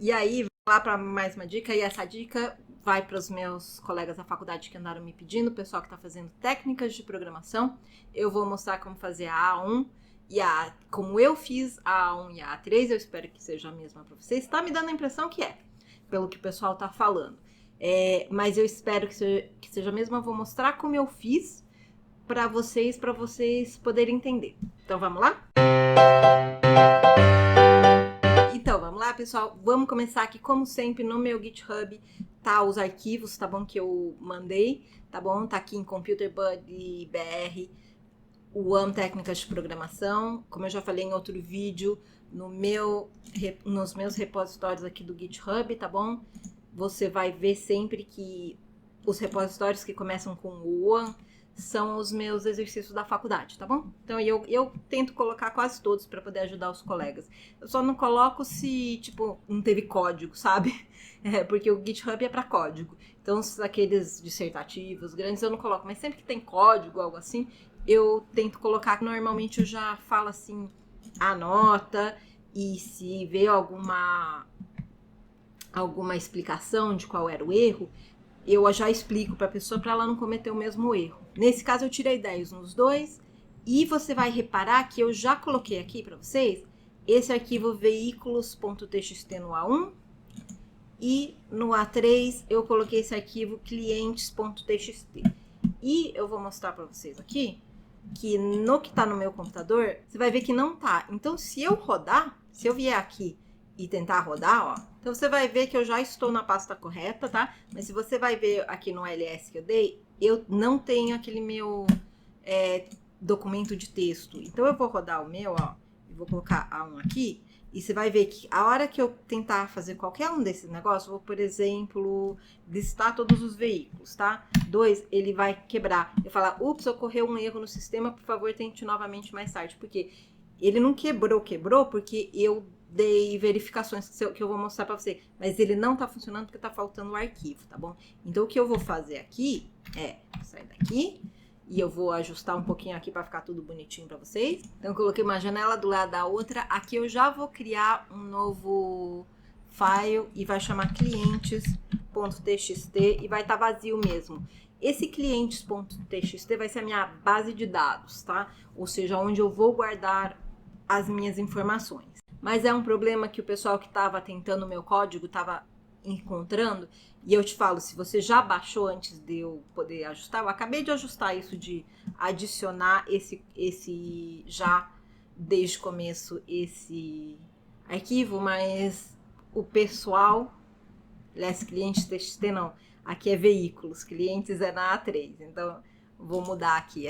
E aí, vou lá para mais uma dica, e essa dica vai para os meus colegas da faculdade que andaram me pedindo, o pessoal que está fazendo técnicas de programação. Eu vou mostrar como fazer a A1 e como eu fiz a A1 e a A3, eu espero que seja a mesma para vocês. Está me dando a impressão que é, pelo que o pessoal está falando. Mas eu espero que seja a mesma. Eu vou mostrar como eu fiz para vocês poderem entender. Então, vamos lá? Então, vamos lá, pessoal. Vamos começar aqui, como sempre, no meu GitHub, tá os arquivos, tá bom? Que eu mandei, tá bom? Tá aqui em Computer Buddy BR, o AM Técnicas de Programação. Como eu já falei em outro vídeo, nos meus repositórios aqui do GitHub, tá bom? Você vai ver sempre que os repositórios que começam com o AM são os meus exercícios da faculdade, tá bom? Então eu tento colocar quase todos para poder ajudar os colegas. Eu só não coloco se, tipo, não teve código, sabe? Porque o GitHub é para código. Então, aqueles dissertativos grandes eu não coloco, mas sempre que tem código, algo assim, eu tento colocar. Normalmente eu já falo assim, a nota, e se veio alguma explicação de qual era o erro, eu já explico para a pessoa para ela não cometer o mesmo erro. Nesse caso eu tirei 10 nos dois, e você vai reparar que eu já coloquei aqui para vocês esse arquivo veículos.txt no A1, e no A3 eu coloquei esse arquivo clientes.txt. E eu vou mostrar para vocês aqui que no que está no meu computador, você vai ver que não tá. Então, se eu rodar, se eu vier aqui e tentar rodar, ó, então você vai ver que eu já estou na pasta correta, tá? Mas se você vai ver aqui no ls que eu dei, eu não tenho aquele meu documento de texto. Então eu vou rodar o meu, ó, e vou colocar A1 aqui, e você vai ver que a hora que eu tentar fazer qualquer um desses negócios, eu vou, por exemplo, listar todos os veículos, tá? 2, ele vai quebrar. Eu falar, ups, ocorreu um erro no sistema, por favor, tente novamente mais tarde. Porque ele não quebrou porque eu dei verificações que eu vou mostrar pra você. Mas ele não tá funcionando porque tá faltando o arquivo, tá bom? Então, o que eu vou fazer aqui é sair daqui. E eu vou ajustar um pouquinho aqui para ficar tudo bonitinho para vocês. Então, eu coloquei uma janela do lado da outra. Aqui eu já vou criar um novo file e vai chamar clientes.txt e vai estar vazio mesmo. Esse clientes.txt vai ser a minha base de dados, tá? Ou seja, onde eu vou guardar as minhas informações. Mas é um problema que o pessoal que estava tentando o meu código estava encontrando, e eu te falo, se você já baixou antes de eu poder ajustar, eu acabei de ajustar isso de adicionar esse já desde o começo esse arquivo, mas o pessoal, clientes TXT não, aqui é veículos, clientes é na A3, então vou mudar aqui,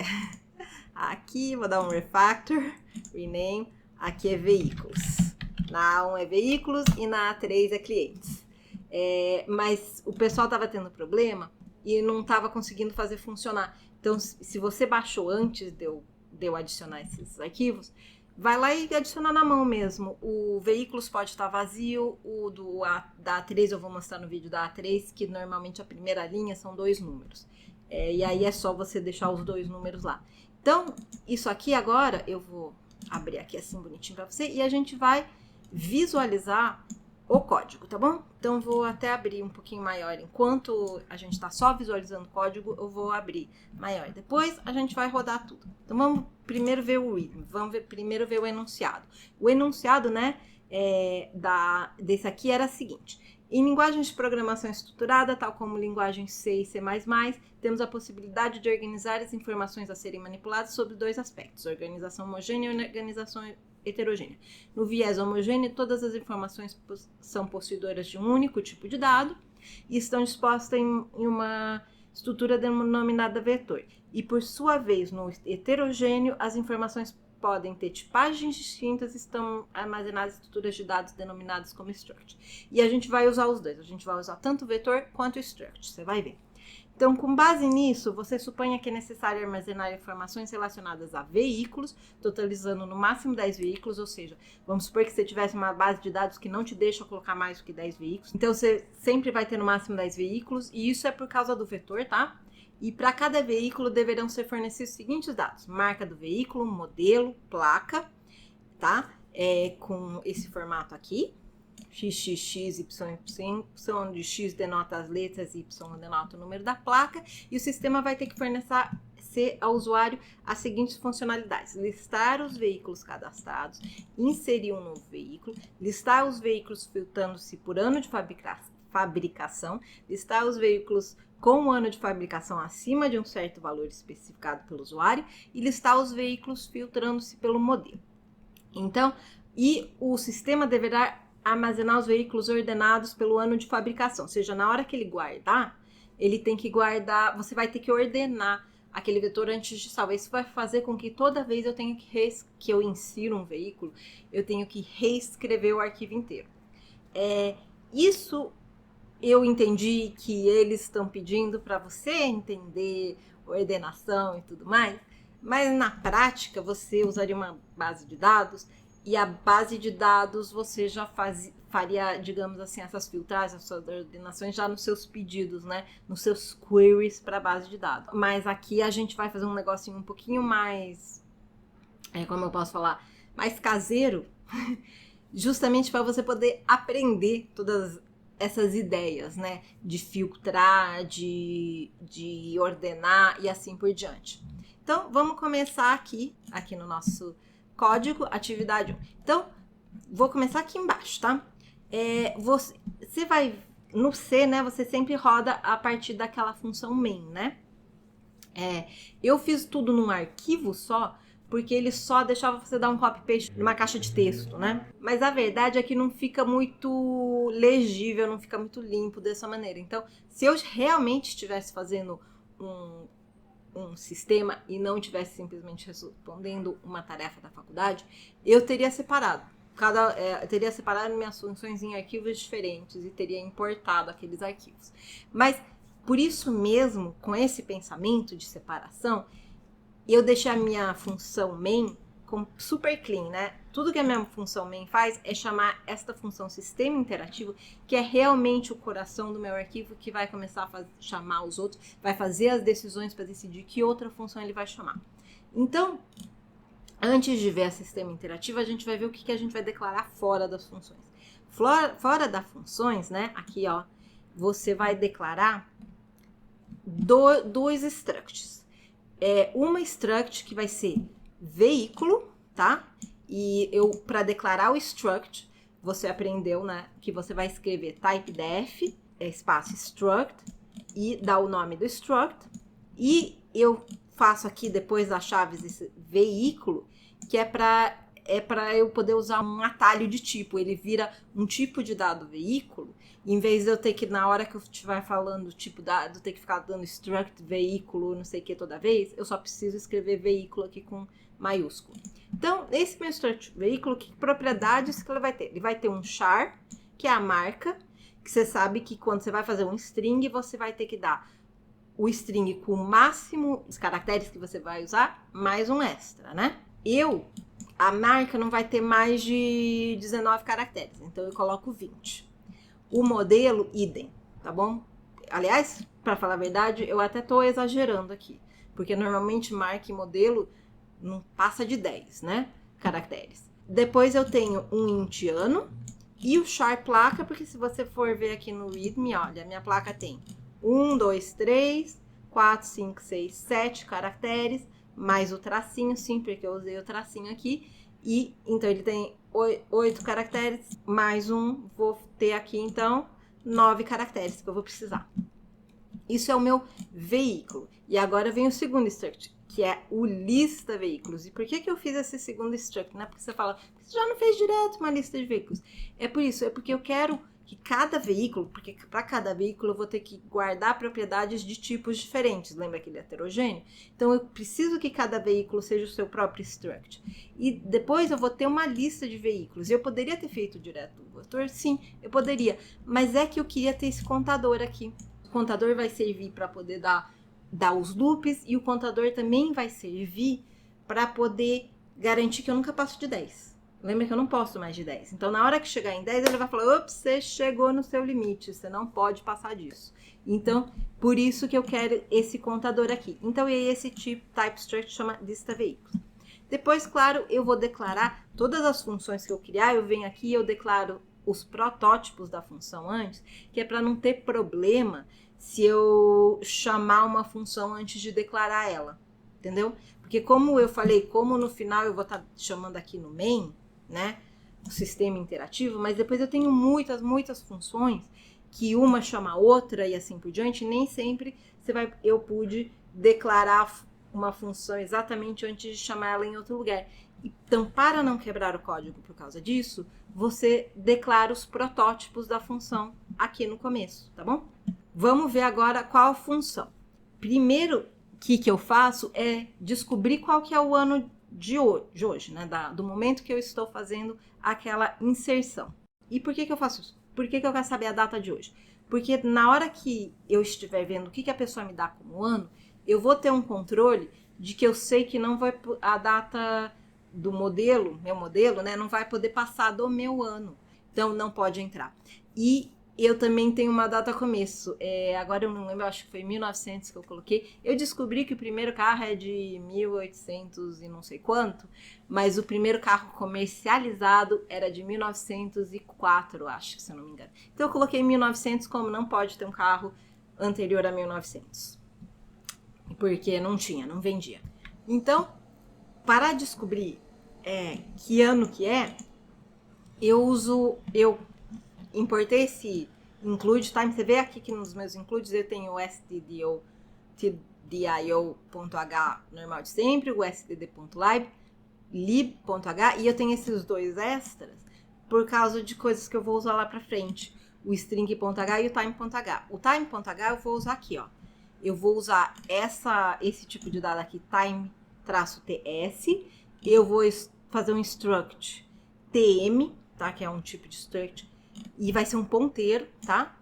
aqui vou dar um refactor, rename, aqui é veículos, na A1 é veículos e na A3 é clientes. Mas o pessoal estava tendo problema e não estava conseguindo fazer funcionar. Então, se você baixou antes de eu adicionar esses arquivos, vai lá e adiciona na mão mesmo. O veículos pode estar vazio, o da A3 eu vou mostrar no vídeo da A3, que normalmente a primeira linha são 2 números. E aí é só você deixar os 2 números lá. Então, isso aqui agora, eu vou abrir aqui assim bonitinho para você, e a gente vai visualizar o código, tá bom? Então, vou até abrir um pouquinho maior. Enquanto a gente tá só visualizando o código, eu vou abrir maior. Depois, a gente vai rodar tudo. Então, vamos primeiro ver o readme. Primeiro ver o enunciado. O enunciado, né, desse aqui era o seguinte. Em linguagens de programação estruturada, tal como linguagem C e C++, temos a possibilidade de organizar as informações a serem manipuladas sobre 2 aspectos, organização homogênea e organização heterogênea. No viés homogêneo, todas as informações são possuidoras de um único tipo de dado e estão dispostas em uma estrutura denominada vetor. E, por sua vez, no heterogêneo, as informações podem ter tipagens distintas e estão armazenadas em estruturas de dados denominadas como struct. E a gente vai usar os dois. A gente vai usar tanto vetor quanto struct. Você vai ver. Então, com base nisso, você suponha que é necessário armazenar informações relacionadas a veículos, totalizando no máximo 10 veículos, ou seja, vamos supor que você tivesse uma base de dados que não te deixa colocar mais do que 10 veículos. Então, você sempre vai ter no máximo 10 veículos, e isso é por causa do vetor, tá? E para cada veículo deverão ser fornecidos os seguintes dados: marca do veículo, modelo, placa, tá? Com esse formato aqui. XXX, YY, onde X denota as letras e Y denota o número da placa, e o sistema vai ter que fornecer ao usuário as seguintes funcionalidades: listar os veículos cadastrados, inserir um novo veículo, listar os veículos filtrando-se por ano de fabricação, listar os veículos com o ano de fabricação acima de um certo valor especificado pelo usuário e listar os veículos filtrando-se pelo modelo. Então, e o sistema deverá armazenar os veículos ordenados pelo ano de fabricação, ou seja, na hora que ele guardar, ele tem que guardar, você vai ter que ordenar aquele vetor antes de salvar. Isso vai fazer com que toda vez eu tenha que eu insiro um veículo, eu tenho que reescrever o arquivo inteiro. Isso eu entendi que eles estão pedindo para você entender ordenação e tudo mais, mas na prática você usaria uma base de dados e a base de dados você já faria, digamos assim, essas filtragens, essas ordenações já nos seus pedidos, né? Nos seus queries para a base de dados. Mas aqui a gente vai fazer um negocinho um pouquinho mais, como eu posso falar, mais caseiro, justamente para você poder aprender todas essas ideias, né, de filtrar, de ordenar e assim por diante. Então, vamos começar aqui no nosso código, atividade 1. Então, vou começar aqui embaixo, tá? Você vai, no C, né, você sempre roda a partir daquela função main, né? Eu fiz tudo num arquivo só, porque ele só deixava você dar um copy-paste numa caixa de texto, né? Mas a verdade é que não fica muito legível, não fica muito limpo dessa maneira. Então, se eu realmente estivesse fazendo um sistema e não estivesse simplesmente respondendo uma tarefa da faculdade, eu teria separado. Teria separado minhas funções em arquivos diferentes e teria importado aqueles arquivos. Mas, por isso mesmo, com esse pensamento de separação, eu deixei a minha função main super clean, né? Tudo que a minha função main faz é chamar esta função sistema interativo, que é realmente o coração do meu arquivo, que vai começar a chamar os outros, vai fazer as decisões para decidir que outra função ele vai chamar. Então, antes de ver a sistema interativo, a gente vai ver o que a gente vai declarar fora das funções. Fora das funções, né? Aqui, ó, você vai declarar dois structs. Uma struct que vai ser veículo, tá? E para declarar o struct, você aprendeu, né, que você vai escrever typedef, espaço struct, e dar o nome do struct. E eu faço aqui, depois das chaves, esse veículo, que é para eu poder usar um atalho de tipo. Ele vira um tipo de dado veículo. Em vez de eu ter que, na hora que eu estiver falando tipo dado, ter que ficar dando struct, veículo, não sei o que toda vez, eu só preciso escrever veículo aqui com maiúsculo. Então, esse meu struct veículo, que propriedades que ele vai ter? Ele vai ter um char, que é a marca, que você sabe que quando você vai fazer um string, você vai ter que dar o string com o máximo dos caracteres que você vai usar, mais um extra, né? A marca não vai ter mais de 19 caracteres, então eu coloco 20. O modelo, idem, tá bom? Aliás, para falar a verdade, eu até tô exagerando aqui, porque normalmente marca e modelo não passa de 10, né? Caracteres. Depois eu tenho um int ano e o char placa, porque se você for ver aqui no readme, olha, a minha placa tem 1, 2, 3, 4, 5, 6, 7 caracteres, mais o tracinho, sim, porque eu usei o tracinho aqui. E então ele tem 8 caracteres, mais um, vou ter aqui então 9 caracteres que eu vou precisar. Isso é o meu veículo. E agora vem o segundo struct, que é o lista veículos. E por que eu fiz esse segundo struct? Não é porque você fala, você já não fez direto uma lista de veículos. É por isso, é porque eu quero que cada veículo, porque para cada veículo eu vou ter que guardar propriedades de tipos diferentes, lembra que ele é heterogêneo? Então eu preciso que cada veículo seja o seu próprio struct. E depois eu vou ter uma lista de veículos. Eu poderia ter feito direto o vetor? Sim, eu poderia, mas é que eu queria ter esse contador aqui. O contador vai servir para poder dar os loops e o contador também vai servir para poder garantir que eu nunca passo de 10. Lembra que eu não posso mais de 10. Então, na hora que chegar em 10, ele vai falar, ops, você chegou no seu limite, você não pode passar disso. Então, por isso que eu quero esse contador aqui. Então, esse type struct chama lista veículos. Depois, claro, eu vou declarar todas as funções que eu criar, eu venho aqui e eu declaro os protótipos da função antes, que é para não ter problema se eu chamar uma função antes de declarar ela, entendeu? Porque como eu falei, como no final eu vou estar chamando aqui no main, né, o sistema interativo, mas depois eu tenho muitas funções que uma chama a outra e assim por diante, nem sempre eu pude declarar uma função exatamente antes de chamar ela em outro lugar. Então, para não quebrar o código por causa disso, você declara os protótipos da função aqui no começo, tá bom? Vamos ver agora qual função. Primeiro que eu faço é descobrir qual que é o ano de hoje, né? Do momento que eu estou fazendo aquela inserção. E por que eu faço isso? Por que eu quero saber a data de hoje? Porque na hora que eu estiver vendo o que a pessoa me dá como ano, eu vou ter um controle de que eu sei que não vai a data do modelo, meu modelo, né, não vai poder passar do meu ano. Então, não pode entrar. E eu também tenho uma data começo. Agora eu não lembro, acho que foi 1900 que eu coloquei. Eu descobri que o primeiro carro é de 1800 e não sei quanto, mas o primeiro carro comercializado era de 1904, acho, se eu não me engano. Então eu coloquei 1900 como não pode ter um carro anterior a 1900. Porque não tinha, não vendia. Então, para descobrir que ano que é, eu importei esse include time. Você vê aqui que nos meus includes eu tenho o stdio.h normal de sempre, o std.lib, lib.h, e eu tenho esses dois extras por causa de coisas que eu vou usar lá pra frente, o string.h e o time.h. O time.h eu vou usar aqui, ó. Eu vou usar esse tipo de dado aqui, time-ts. Eu vou fazer um struct tm, tá? Que é um tipo de struct. E vai ser um ponteiro, tá?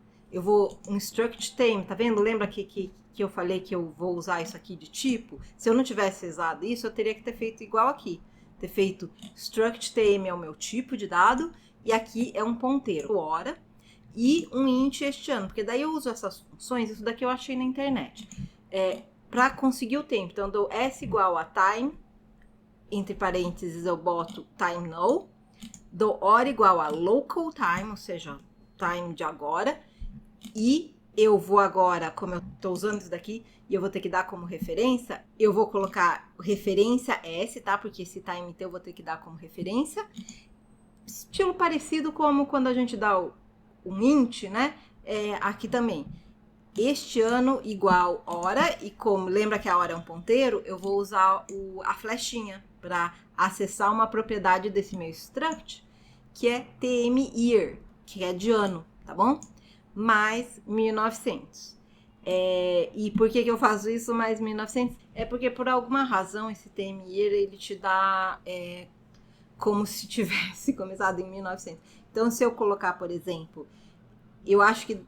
Um struct tm, tá vendo? Lembra que eu falei que eu vou usar isso aqui de tipo? Se eu não tivesse usado isso, eu teria que ter feito igual aqui. Ter feito struct tm é o meu tipo de dado. E aqui é um ponteiro, hora. E um int este ano, porque daí eu uso essas funções, isso daqui eu achei na internet, para conseguir o tempo. Então, eu dou s igual a time, entre parênteses eu boto time now, dou hora igual a local time, ou seja, time de agora, e eu vou agora, como eu estou usando isso daqui, e eu vou ter que dar como referência, eu vou colocar referência s, tá? Porque esse time eu vou ter que dar como referência, estilo parecido como quando a gente dá um int, né? Aqui também. Este ano igual hora, e como lembra que a hora é um ponteiro, eu vou usar a flechinha para acessar uma propriedade desse meu struct, que é tm_year, que é de ano, tá bom? Mais 1900. E por que eu faço isso mais 1900? É porque por alguma razão esse tm_year ele te dá como se tivesse começado em 1900. Então, se eu colocar, por exemplo, eu acho que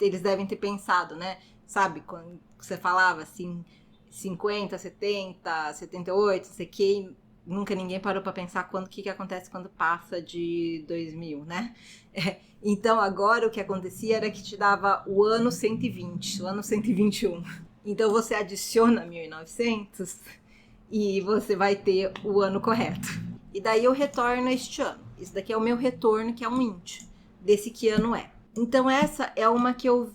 eles devem ter pensado, né? Sabe, quando você falava assim, 50, 70, 78, não sei o que, nunca ninguém parou para pensar o que acontece quando passa de 2000, né? Então, agora o que acontecia era que te dava o ano 120, o ano 121. Então, você adiciona 1900 e você vai ter o ano correto. E daí eu retorno este ano. Isso daqui é o meu retorno, que é um int, desse que ano é. Então essa é uma que eu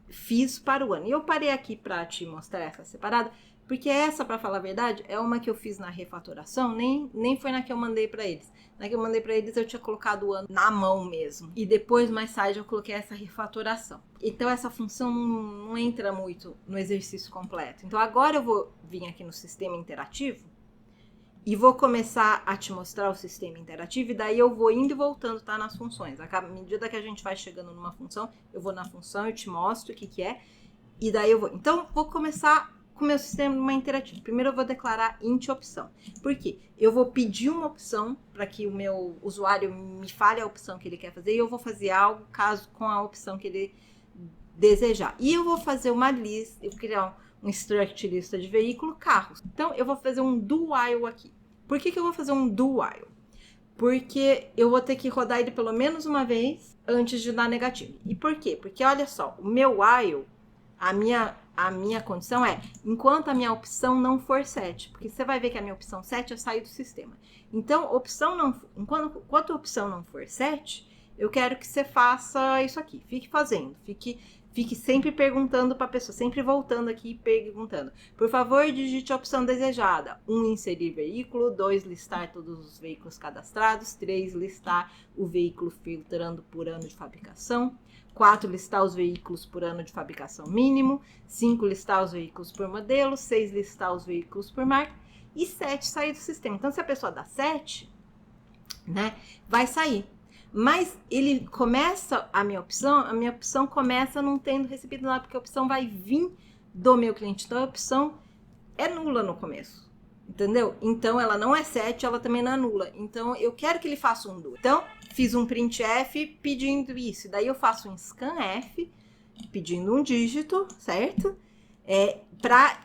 fiz para o ano. E eu parei aqui para te mostrar essa separada, porque essa, para falar a verdade, é uma que eu fiz na refatoração, nem foi na que eu mandei para eles. Na que eu mandei para eles eu tinha colocado o ano na mão mesmo. E depois, mais tarde, eu coloquei essa refatoração. Então essa função não entra muito no exercício completo. Então agora eu vou vir aqui no sistema interativo e vou começar a te mostrar o sistema interativo, e daí eu vou indo e voltando, tá, nas funções. À medida que a gente vai chegando numa função, eu vou na função, eu te mostro o que é, e daí eu vou. Então, vou começar com o meu sistema interativo. Primeiro eu vou declarar int opção. Por quê? Eu vou pedir uma opção para que o meu usuário me fale a opção que ele quer fazer, e eu vou fazer algo caso com a opção que ele desejar. E eu vou fazer uma lista, eu vou criar um struct lista de veículo, carros. Então, eu vou fazer um do while aqui. Por que eu vou fazer um do while? Porque eu vou ter que rodar ele pelo menos uma vez antes de dar negativo. E por quê? Porque olha só, o meu while, a minha condição é enquanto a minha opção não for 7, porque você vai ver que a minha opção 7 eu saio do sistema. Então, enquanto a opção não for 7, eu quero que você faça isso aqui, fique fazendo, fique sempre perguntando para a pessoa, sempre voltando aqui e perguntando. Por favor, digite a opção desejada. 1, inserir veículo. 2, listar todos os veículos cadastrados. 3, listar o veículo filtrando por ano de fabricação. 4, listar os veículos por ano de fabricação mínimo. 5, listar os veículos por modelo. 6, listar os veículos por marca. E 7, sair do sistema. Então, se a pessoa dá 7, né, vai sair. Mas ele começa a minha opção começa não tendo recebido nada, porque a opção vai vir do meu cliente. Então, a opção é nula no começo, entendeu? Então, ela não é 7, ela também não é nula. Então, eu quero que ele faça um 2. Então, fiz um printf pedindo isso. Daí, eu faço um scanf pedindo um dígito, certo?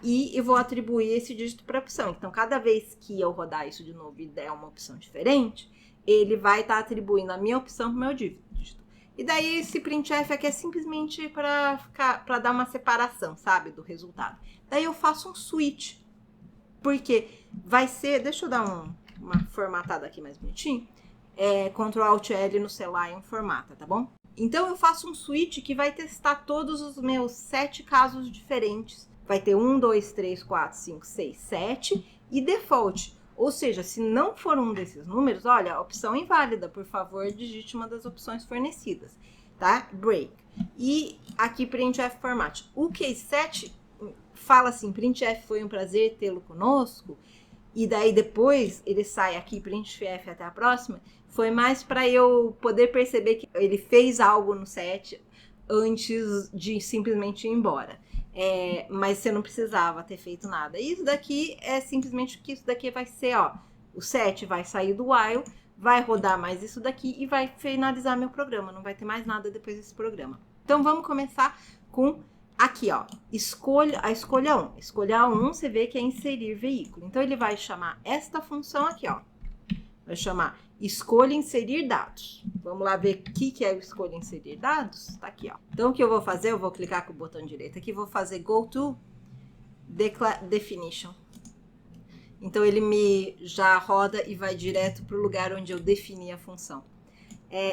E eu vou atribuir esse dígito para a opção. Então, cada vez que eu rodar isso de novo e der uma opção diferente, ele vai estar atribuindo a minha opção para o meu dígito. E daí esse printf aqui é simplesmente para dar uma separação, sabe, do resultado. Daí eu faço um switch, porque vai ser, deixa eu dar uma formatada aqui mais bonitinho, Ctrl Alt L no celular em formata, tá bom? Então eu faço um switch que vai testar todos os meus 7 casos diferentes. Vai ter 1, 2, 3, 4, 5, 6, 7 e default. Ou seja, se não for um desses números, olha, a opção inválida, por favor, digite uma das opções fornecidas, tá? Break. E aqui, printf format. O case 7 fala assim, printf foi um prazer tê-lo conosco, e daí depois ele sai aqui, printf até a próxima, foi mais para eu poder perceber que ele fez algo no 7 antes de simplesmente ir embora. Mas você não precisava ter feito nada. Isso daqui é simplesmente que isso daqui vai ser, ó, o 7 vai sair do while, vai rodar mais isso daqui e vai finalizar meu programa. Não vai ter mais nada depois desse programa. Então, vamos começar com aqui, ó, a escolha 1. Escolha 1, você vê que é inserir veículo. Então, ele vai chamar esta função aqui, ó. Vai chamar escolha inserir dados. Vamos lá ver o que é o escolha inserir dados? Tá aqui, ó. Então, o que eu vou fazer? Eu vou clicar com o botão direito aqui, vou fazer go to definition. Então, ele me já roda e vai direto para o lugar onde eu defini a função.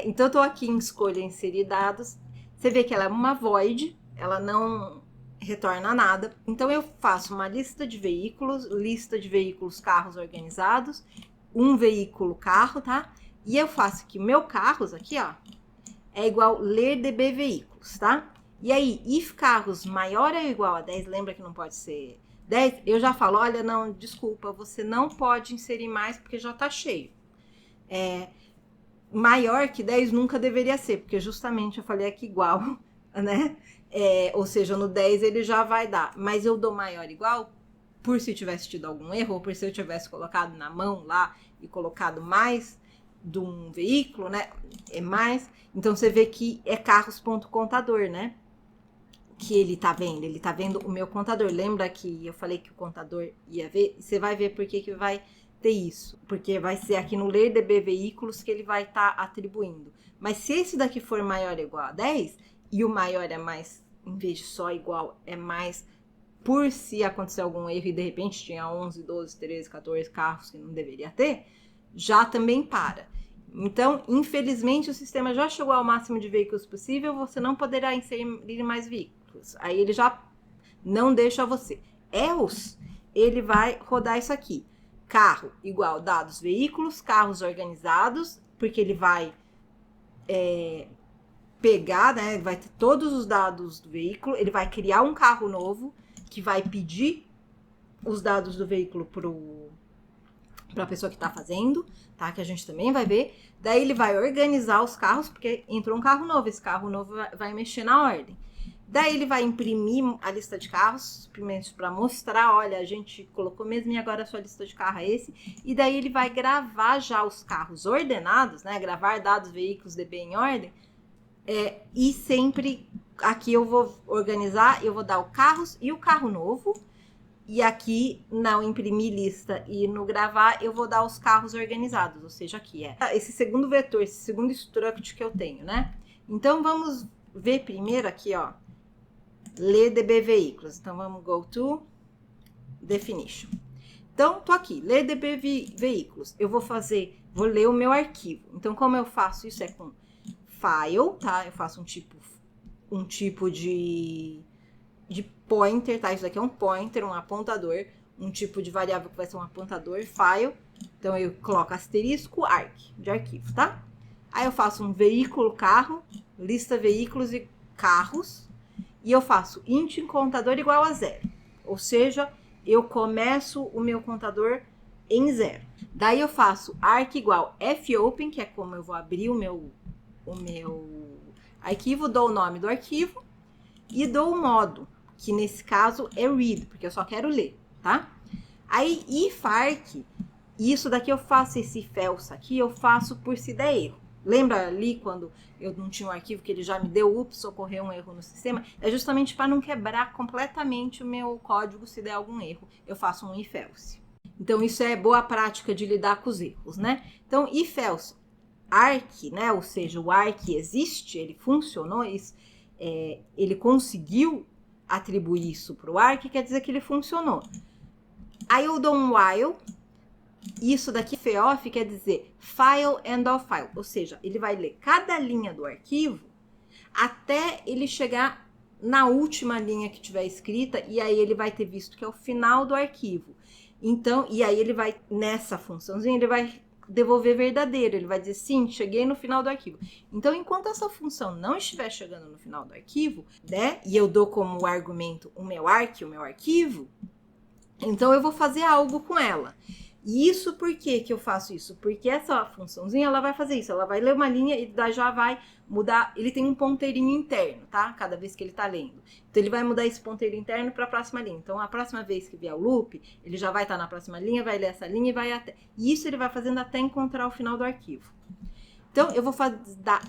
Então, eu tô aqui em escolha inserir dados. Você vê que ela é uma void, ela não retorna nada. Então, eu faço uma lista de veículos, carros organizados, um veículo carro, tá? E eu faço que meu carros aqui, ó, é igual ler db veículos, tá? E aí, if carros maior ou igual a 10, lembra que não pode ser 10? Eu já falo, olha, não, desculpa, você não pode inserir mais porque já tá cheio. Maior que 10 nunca deveria ser, porque justamente eu falei aqui igual, né? Ou seja, no 10 ele já vai dar, mas eu dou maior ou igual por se tivesse tido algum erro, ou por se eu tivesse colocado na mão lá e colocado mais de um veículo, né? É mais. Então, você vê que é carros.contador, né? Que ele tá vendo o meu contador. Lembra que eu falei que o contador ia ver? Você vai ver por que vai ter isso. Porque vai ser aqui no ler db veículos que ele vai estar atribuindo. Mas se esse daqui for maior ou igual a 10, e o maior é mais, em vez de só igual, é mais por se acontecer algum erro e de repente tinha 11, 12, 13, 14 carros que não deveria ter, já também para. Então, infelizmente, o sistema já chegou ao máximo de veículos possível, você não poderá inserir mais veículos. Aí ele já não deixa você. Else, ele vai rodar isso aqui. Carro igual dados veículos, carros organizados, porque ele vai pegar, né, vai ter todos os dados do veículo, ele vai criar um carro novo, que vai pedir os dados do veículo para a pessoa que está fazendo, tá? Que a gente também vai ver. Daí ele vai organizar os carros, porque entrou um carro novo, esse carro novo vai mexer na ordem. Daí ele vai imprimir a lista de carros, primeiro para mostrar, olha, a gente colocou mesmo e agora a sua lista de carro é esse. E daí ele vai gravar já os carros ordenados, né? Gravar dados, veículos, DB em ordem. E sempre aqui eu vou organizar, eu vou dar o carros e o carro novo. E aqui, no imprimir lista e no gravar, eu vou dar os carros organizados. Ou seja, aqui esse segundo vetor, esse segundo struct que eu tenho, né? Então, vamos ver primeiro aqui, ó. LDB veículos. Então, vamos go to definition. Então, tô aqui, LDB veículos. Eu vou ler o meu arquivo. Então, como eu faço isso? É com file, tá? Eu faço um tipo de pointer, tá? Isso aqui é um pointer, um apontador, um tipo de variável que vai ser um apontador, file. Então, eu coloco asterisco arc, de arquivo, tá? Aí, eu faço um veículo, carro, lista veículos e carros. E eu faço int contador igual a 0. Ou seja, eu começo o meu contador em 0. Daí, eu faço arc igual fopen, que é como eu vou abrir o meu arquivo, dou o nome do arquivo e dou o modo, que nesse caso é read, porque eu só quero ler, tá? Aí, if arc, isso daqui eu faço, esse if else aqui, eu faço por se der erro. Lembra ali quando eu não tinha um arquivo que ele já me deu, ups, ocorreu um erro no sistema? É justamente para não quebrar completamente o meu código se der algum erro. Eu faço um if else. Então, isso é boa prática de lidar com os erros, né? Então, if else, arc, né? Ou seja, o arc existe, ele funcionou, ele conseguiu atribuir isso para o arc, quer dizer que ele funcionou. Aí eu dou um while. Isso daqui, fof, quer dizer file end of file, ou seja, ele vai ler cada linha do arquivo até ele chegar na última linha que tiver escrita, e aí ele vai ter visto que é o final do arquivo. Então, e aí ele vai, nessa funçãozinha, ele vai devolver verdadeiro, ele vai dizer sim, cheguei no final do arquivo. Então, enquanto essa função não estiver chegando no final do arquivo, né, e eu dou como argumento o meu arquivo, então eu vou fazer algo com ela. E isso, por que eu faço isso? Porque essa funçãozinha, ela vai fazer isso, ela vai ler uma linha e já vai mudar, ele tem um ponteirinho interno, tá? Cada vez que ele tá lendo. Então, ele vai mudar esse ponteiro interno para a próxima linha. Então, a próxima vez que vier o loop, ele já vai estar na próxima linha, vai ler essa linha e vai até... E isso ele vai fazendo até encontrar o final do arquivo. Então, eu vou dar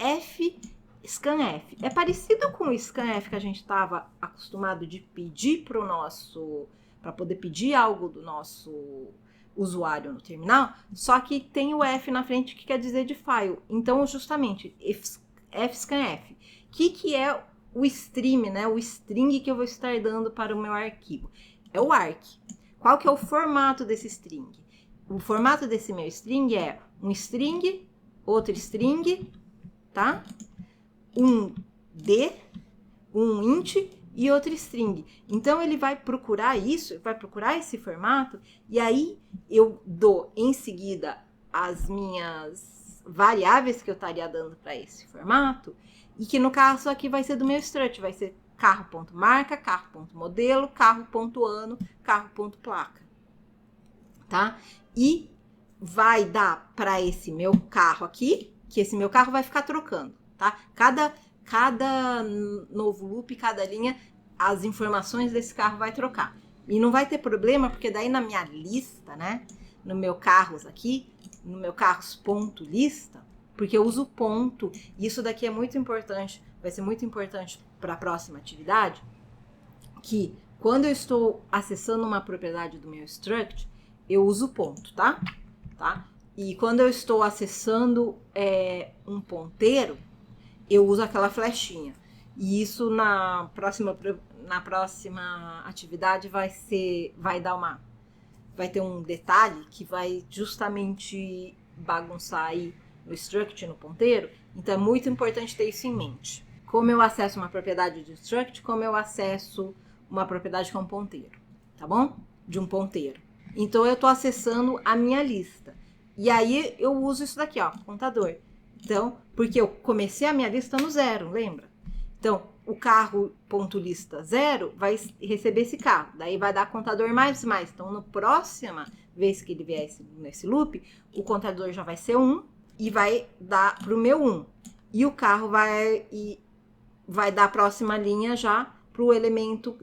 scanf. É parecido com o scanf que a gente estava acostumado de pedir para poder pedir algo do nosso usuário no terminal, só que tem o F na frente que quer dizer de file. Então, justamente, fscanf. O que é o stream, né? O string que eu vou estar dando para o meu arquivo? É o arc. Qual que é o formato desse string? O formato desse meu string é um string, outro string, tá? Um D, um int e outro string. Então, ele vai procurar isso, vai procurar esse formato, e aí eu dou em seguida as minhas variáveis que eu estaria dando para esse formato, e que no caso aqui vai ser do meu struct, vai ser carro.marca, carro.modelo, carro.ano, carro.placa, tá? E vai dar para esse meu carro aqui, que esse meu carro vai ficar trocando, tá? Cada novo loop, cada linha, as informações desse carro vai trocar. E não vai ter problema, porque daí na minha lista, né? No meu carros aqui, no meu carros.lista, porque eu uso ponto, e isso daqui é muito importante, vai ser muito importante para a próxima atividade, que quando eu estou acessando uma propriedade do meu struct, eu uso ponto, tá? E quando eu estou acessando um ponteiro, eu uso aquela flechinha. E isso na próxima atividade vai ter um detalhe que vai justamente bagunçar aí no struct, no ponteiro. Então é muito importante ter isso em mente. Como eu acesso uma propriedade de struct, como eu acesso uma propriedade que é um ponteiro, tá bom? De um ponteiro. Então eu estou acessando a minha lista. E aí eu uso isso daqui, ó, contador. Então, porque eu comecei a minha lista no 0, lembra? Então, o carro.lista 0 vai receber esse carro. Daí vai dar contador mais. Então, na próxima vez que ele vier nesse loop, o contador já vai ser 1 e vai dar para o meu 1. E o carro vai dar a próxima linha já para o elemento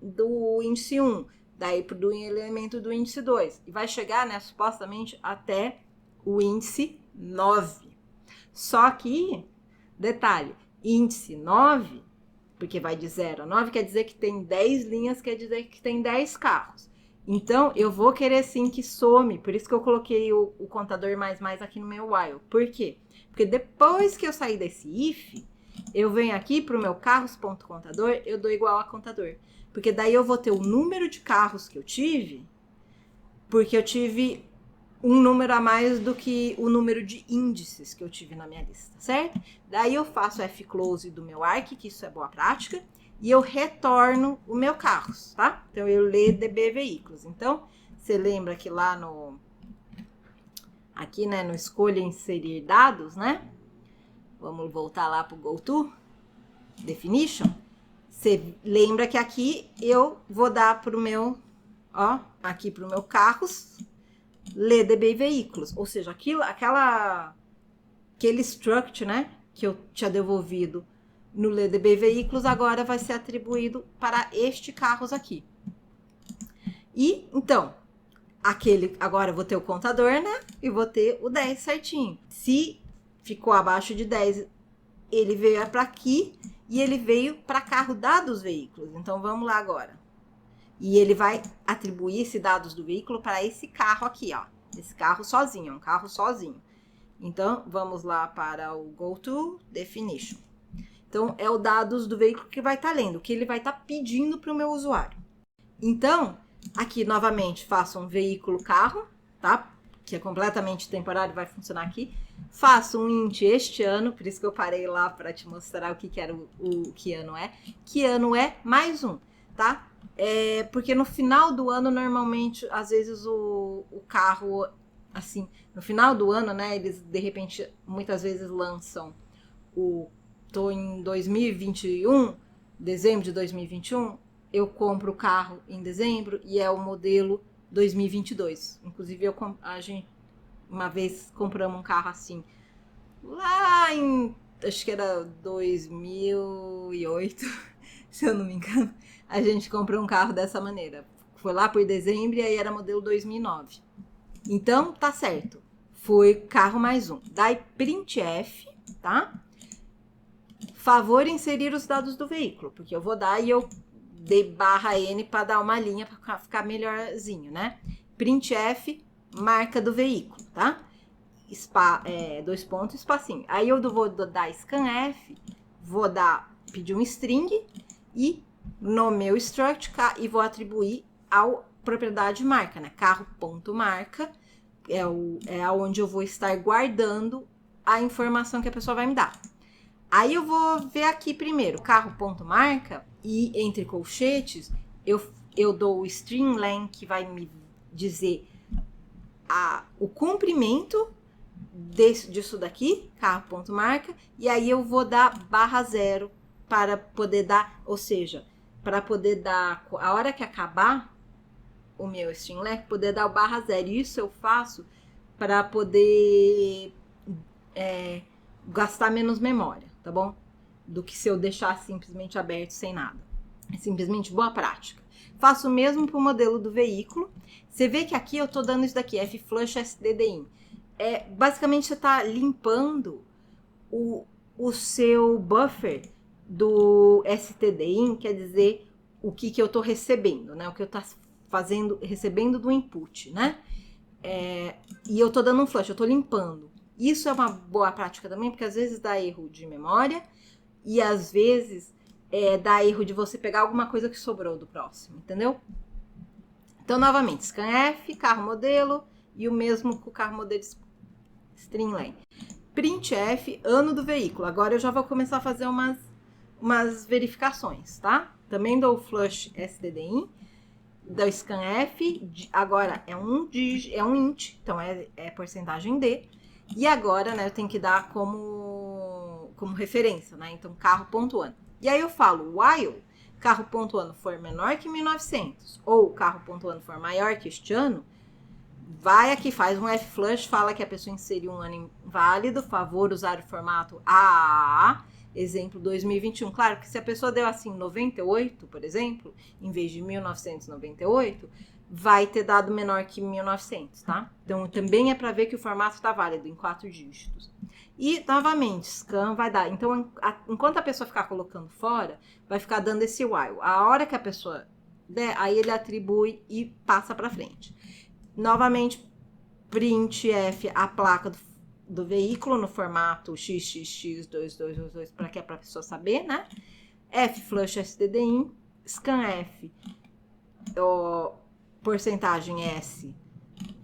do índice 1. Daí para o elemento do índice 2. E vai chegar, né, supostamente, até o índice 9. Só que, detalhe, índice 9, porque vai de 0 a 9, quer dizer que tem 10 linhas, quer dizer que tem 10 carros. Então, eu vou querer sim que some, por isso que eu coloquei o contador mais aqui no meu while. Por quê? Porque depois que eu sair desse if, eu venho aqui para o meu carros.contador, eu dou igual a contador. Porque daí eu vou ter o número de carros que eu tive, porque eu tive um número a mais do que o número de índices que eu tive na minha lista, certo? Daí eu faço F-close do meu ARC, que isso é boa prática, e eu retorno o meu carros, tá? Então eu leio DB veículos. Então, você lembra que lá no... aqui, né, no escolha inserir dados, né? Vamos voltar lá pro GoTo Definition. Você lembra que aqui eu vou dar pro meu, ó, aqui pro meu carros, ler DB veículos. Ou seja, aquele struct, né, que eu tinha devolvido no ler DB veículos, agora vai ser atribuído para este carros aqui. E, então, agora eu vou ter o contador, né, e vou ter o 10 certinho. Se ficou abaixo de 10, ele veio para aqui e ele veio para carro dados veículos. Então, vamos lá agora. E ele vai atribuir esse dados do veículo para esse carro aqui, ó. Esse carro sozinho, é um carro sozinho. Então, vamos lá para o GoTo Definition. Então, é o dados do veículo que vai estar lendo, que ele vai estar pedindo para o meu usuário. Então, aqui, novamente, faço um veículo carro, tá? Que é completamente temporário, vai funcionar aqui. Faço um int este ano, por isso que eu parei lá para te mostrar o que era o que ano é. Que ano é mais um, tá? Porque no final do ano, normalmente, às vezes o carro, assim, no final do ano, né, eles, de repente, muitas vezes lançam tô em 2021, dezembro de 2021, eu compro o carro em dezembro e é o modelo 2022. Inclusive, a gente, uma vez, compramos um carro assim, lá em, acho que era 2008, se eu não me engano. A gente comprou um carro dessa maneira. Foi lá por dezembro e aí era modelo 2009. Então, tá certo. Foi carro mais um. Daí, printf, tá? Favor inserir os dados do veículo, porque eu vou dar e eu dei /n para dar uma linha para ficar melhorzinho, né? Printf, marca do veículo, tá? Dois pontos, espacinho. Aí eu vou dar scanf, vou pedir um string e no meu struct e vou atribuir a propriedade marca, né? Carro.marca é onde eu vou estar guardando a informação que a pessoa vai me dar. Aí eu vou ver aqui primeiro, carro.marca e entre colchetes eu dou o string len que vai me dizer o comprimento disso daqui, carro.marca, e aí eu vou dar /0 para poder dar, ou seja, para poder dar, a hora que acabar o meu string len, poder dar o /0. Isso eu faço para poder gastar menos memória, tá bom? Do que se eu deixar simplesmente aberto sem nada. É simplesmente boa prática. Faço o mesmo para o modelo do veículo. Você vê que aqui eu tô dando isso daqui, F-flush stdin. Basicamente você tá limpando o seu buffer do stdin, quer dizer, o que eu tô recebendo, né? O que eu tô recebendo do input, né? E eu tô dando um flush, eu tô limpando. Isso é uma boa prática também, porque às vezes dá erro de memória e às vezes dá erro de você pegar alguma coisa que sobrou do próximo, entendeu? Então, novamente, scanf, carro modelo e o mesmo com o carro modelo string len. Printf, ano do veículo. Agora eu já vou começar a fazer umas verificações, tá? Também dou o flush stdin, dou scanf, agora é um int, então é porcentagem D. E agora, né, eu tenho que dar como referência, né? Então, carro.ano. E aí eu falo, while carro.ano for menor que 1900 ou carro.ano for maior que este ano, vai aqui, faz um F-flush, fala que a pessoa inseriu um ano inválido, favor usar o formato AAA, exemplo 2021. Claro que se a pessoa deu assim 98, por exemplo, em vez de 1998, vai ter dado menor que 1900, tá? Então, também é para ver que o formato está válido em 4 dígitos. E, novamente, scan vai dar. Então, enquanto a pessoa ficar colocando fora, vai ficar dando esse while. A hora que a pessoa der, aí ele atribui e passa para frente. Novamente, printf, a placa do veículo no formato XXX2222 para que é para a pessoa saber, né? F-flush stdin, scanf, porcentagem S,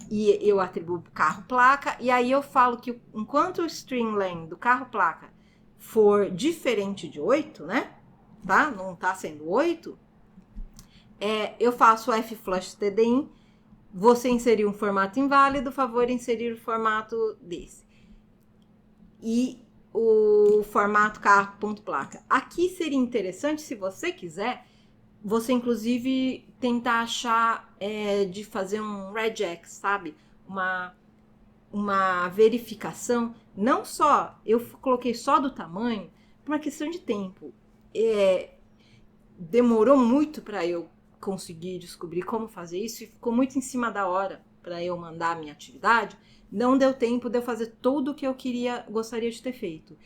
e eu atribuo carro-placa, e aí eu falo que enquanto o string len do carro-placa for diferente de 8, né? Tá? Não tá sendo 8, eu faço F-flush stdin, você inserir um formato inválido, favor inserir o formato desse. E o formato carro.placa. Aqui seria interessante, se você quiser, você inclusive tentar achar de fazer um regex, sabe? Uma verificação, não só, eu coloquei só do tamanho, por uma questão de tempo. Demorou muito para eu conseguir descobrir como fazer isso e ficou muito em cima da hora para eu mandar a minha atividade. Não deu tempo de eu fazer tudo o que eu gostaria de ter feito.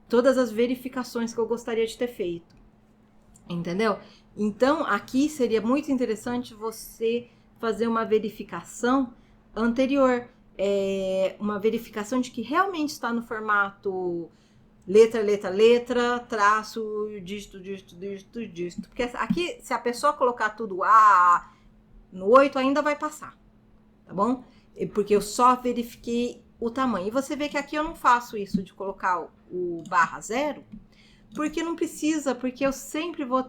Todas as verificações que eu gostaria de ter feito. Entendeu? Então, aqui seria muito interessante você fazer uma verificação anterior. Uma verificação de que realmente está no formato letra, letra, letra, traço, dígito, dígito, dígito, dígito. Porque aqui, se a pessoa colocar tudo A no 8, ainda vai passar. Tá bom? Porque eu só verifiquei o tamanho. E você vê que aqui eu não faço isso de colocar o /0, porque não precisa, porque eu sempre vou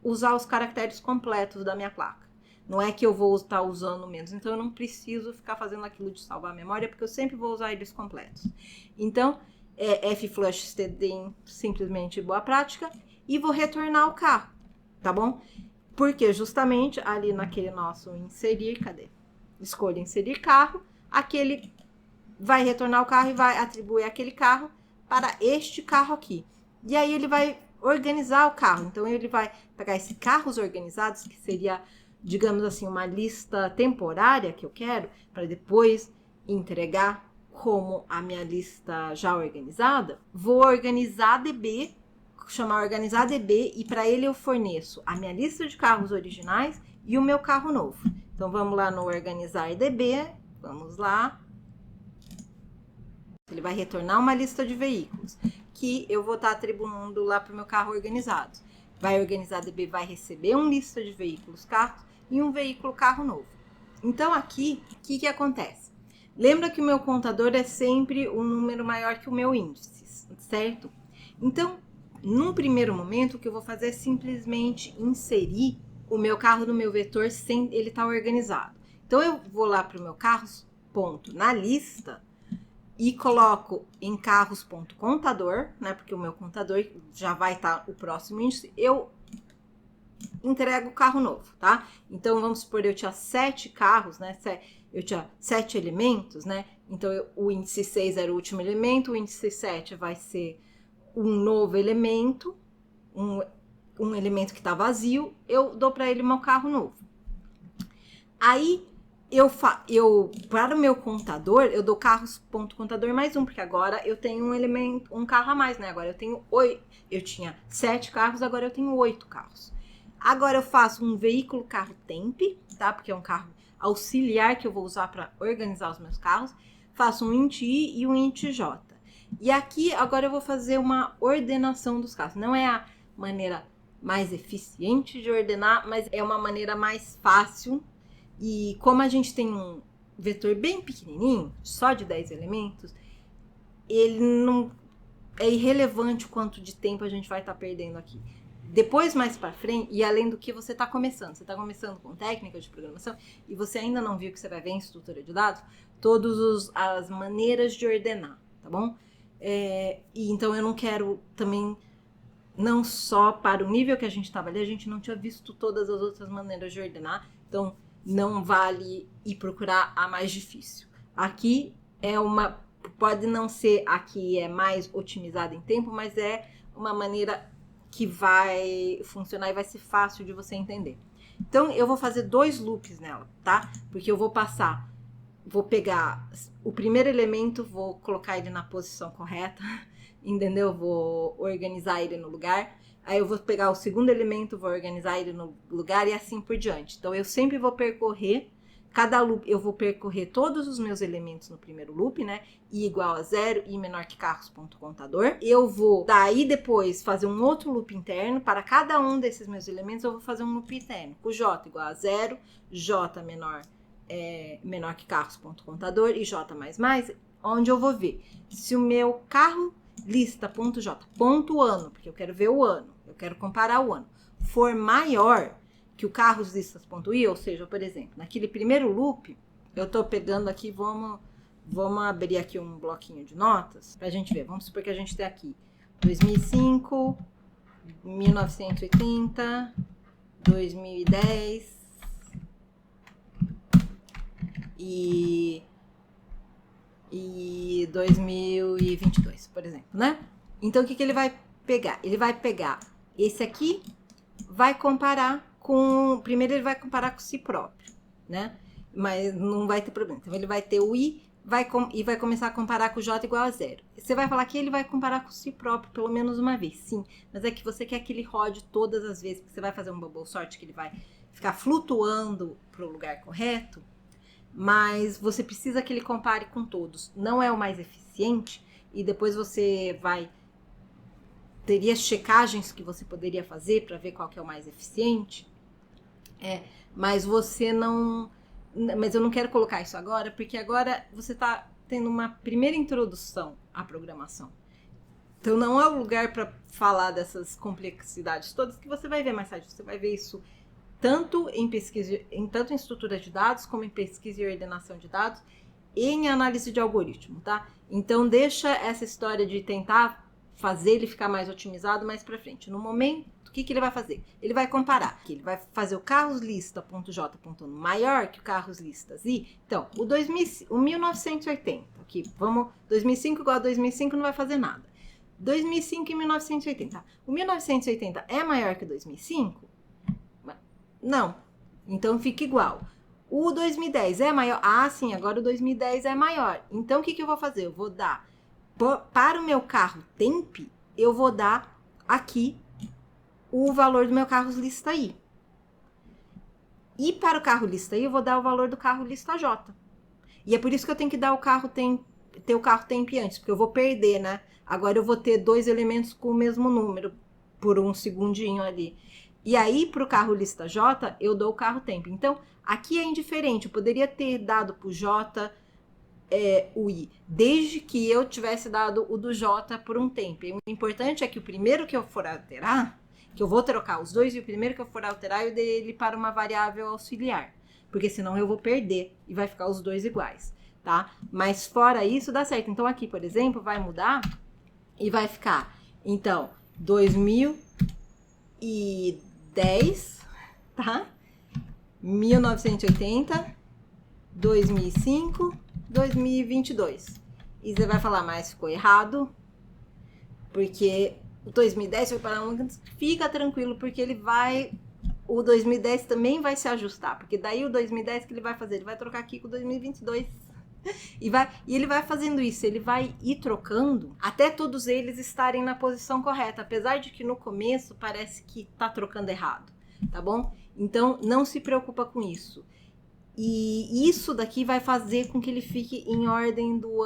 usar os caracteres completos da minha placa. Não é que eu vou estar usando menos, então eu não preciso ficar fazendo aquilo de salvar a memória, porque eu sempre vou usar eles completos. Então, F-flush stdin, simplesmente boa prática, e vou retornar o carro, tá bom? Porque justamente ali naquele nosso inserir, cadê? Escolha inserir carro, aquele vai retornar o carro e vai atribuir aquele carro para este carro aqui. E aí ele vai organizar o carro. Então ele vai pegar esses carros organizados, que seria, digamos assim, uma lista temporária que eu quero, para depois entregar como a minha lista já organizada. Vou organizar DB, chamar organizar DB, e para ele eu forneço a minha lista de carros originais e o meu carro novo. Então vamos lá no organizar DB, vamos lá. Ele vai retornar uma lista de veículos que eu vou estar atribuindo lá para o meu carro organizado. Vai organizar DB, vai receber uma lista de veículos carros e um veículo carro novo. Então aqui, o que acontece? Lembra que o meu contador é sempre um número maior que o meu índice, certo? Então, num primeiro momento, o que eu vou fazer é simplesmente inserir o meu carro no meu vetor sem ele estar organizado. Então eu vou lá para o meu carros, ponto, na lista, e coloco em carros.contador, né? Porque o meu contador já vai estar o próximo índice. Eu entrego o carro novo, tá? Então vamos supor, eu tinha 7 carros, né? Eu tinha 7 elementos, né? Então o índice 6 era o último elemento, o índice 7 vai ser um novo elemento, um elemento que está vazio, eu dou para ele meu carro novo. Aí eu para o meu contador, eu dou carros.contador mais 1, porque agora eu tenho um carro a mais, né? Agora eu tenho 8, eu tinha 7 carros, agora eu tenho 8 carros. Agora eu faço um veículo carro temp, tá? Porque é um carro auxiliar que eu vou usar para organizar os meus carros. Faço um int i e um int j. E aqui agora eu vou fazer uma ordenação dos carros. Não é a maneira mais eficiente de ordenar, mas é uma maneira mais fácil. E como a gente tem um vetor bem pequenininho, só de 10 elementos, ele não é irrelevante o quanto de tempo a gente vai estar perdendo aqui. Depois, mais para frente, e além do que você está começando com técnicas de programação e você ainda não viu que você vai ver em estrutura de dados, todas as maneiras de ordenar, tá bom? E então eu não quero também, não só para o nível que a gente estava ali, a gente não tinha visto todas as outras maneiras de ordenar, então não vale ir procurar a mais difícil. Aqui pode não ser a que é mais otimizada em tempo, mas é uma maneira que vai funcionar e vai ser fácil de você entender. Então, eu vou fazer 2 loops nela, tá? Porque eu vou pegar o primeiro elemento, vou colocar ele na posição correta, entendeu? Vou organizar ele no lugar. Aí eu vou pegar o segundo elemento, vou organizar ele no lugar e assim por diante. Então, eu sempre vou percorrer cada loop eu vou percorrer todos os meus elementos no primeiro loop, né? I igual a 0, I menor que carros.contador. Eu vou daí depois fazer um outro loop interno. Para cada um desses meus elementos eu vou fazer um loop interno. Com J igual a 0, J menor que carros.contador e J mais, onde eu vou ver se o meu carro lista.j, ponto ano, porque eu quero ver o ano, eu quero comparar o ano, for maior que o carros listas.i, ou seja, por exemplo, naquele primeiro loop, eu tô pegando aqui, vamos abrir aqui um bloquinho de notas pra gente ver. Vamos supor que a gente tem aqui 2005, 1980, 2010 e 2022, por exemplo, né? Então, o que ele vai pegar? Ele vai pegar esse aqui, vai comparar com... Primeiro, ele vai comparar com si próprio, né? Mas não vai ter problema. Então, ele vai ter o I e vai começar a comparar com o J igual a 0. Você vai falar que ele vai comparar com si próprio pelo menos uma vez, sim. Mas é que você quer que ele rode todas as vezes, porque você vai fazer um bubble sort que ele vai ficar flutuando para o lugar correto. Mas você precisa que ele compare com todos. Não é o mais eficiente e depois você teria checagens que você poderia fazer para ver qual que é o mais eficiente. Mas você não... Mas eu não quero colocar isso agora, porque agora você está tendo uma primeira introdução à programação. Então não é o lugar para falar dessas complexidades todas que você vai ver mais tarde. Você vai ver isso tanto em pesquisa, tanto em estrutura de dados, como em pesquisa e ordenação de dados, e em análise de algoritmo, tá? Então, deixa essa história de tentar fazer ele ficar mais otimizado mais para frente. No momento, o que ele vai fazer? Ele vai comparar. Ele vai fazer o carroslista.j.ano maior que o carroslistas.i. Então, o 1980, aqui, 2005 igual a 2005 não vai fazer nada. 2005 e 1980. O 1980 é maior que o 2005? Não, então fica igual. O 2010 é maior? Ah, sim, agora o 2010 é maior. Então, o que eu vou fazer? Eu vou dar, para o meu carro temp, eu vou dar aqui o valor do meu carro lista I. E para o carro lista I, eu vou dar o valor do carro lista J. E é por isso que eu tenho que dar ter o carro temp antes, porque eu vou perder, né? Agora eu vou ter dois elementos com o mesmo número por um segundinho ali. E aí, para o carro lista J, eu dou o carro temp. Então, aqui é indiferente. Eu poderia ter dado para o J o I, desde que eu tivesse dado o do J por um temp. O importante é que o primeiro que eu for alterar, que eu vou trocar os dois, e o primeiro que eu for alterar, eu dei ele para uma variável auxiliar. Porque senão eu vou perder e vai ficar os dois iguais, tá? Mas fora isso, dá certo. Então, aqui, por exemplo, vai mudar e vai ficar, então, 2010, tá? 1980, 2005, 2022. E você vai falar, mas ficou errado, porque o 2010 foi para um... Fica tranquilo, porque o 2010 também vai se ajustar, porque daí o 2010 que ele vai fazer? Ele vai trocar aqui com o 2022. E ele vai fazendo isso, ele vai ir trocando até todos eles estarem na posição correta, apesar de que no começo parece que tá trocando errado, tá bom? Então não se preocupa com isso. E isso daqui vai fazer com que ele fique em ordem do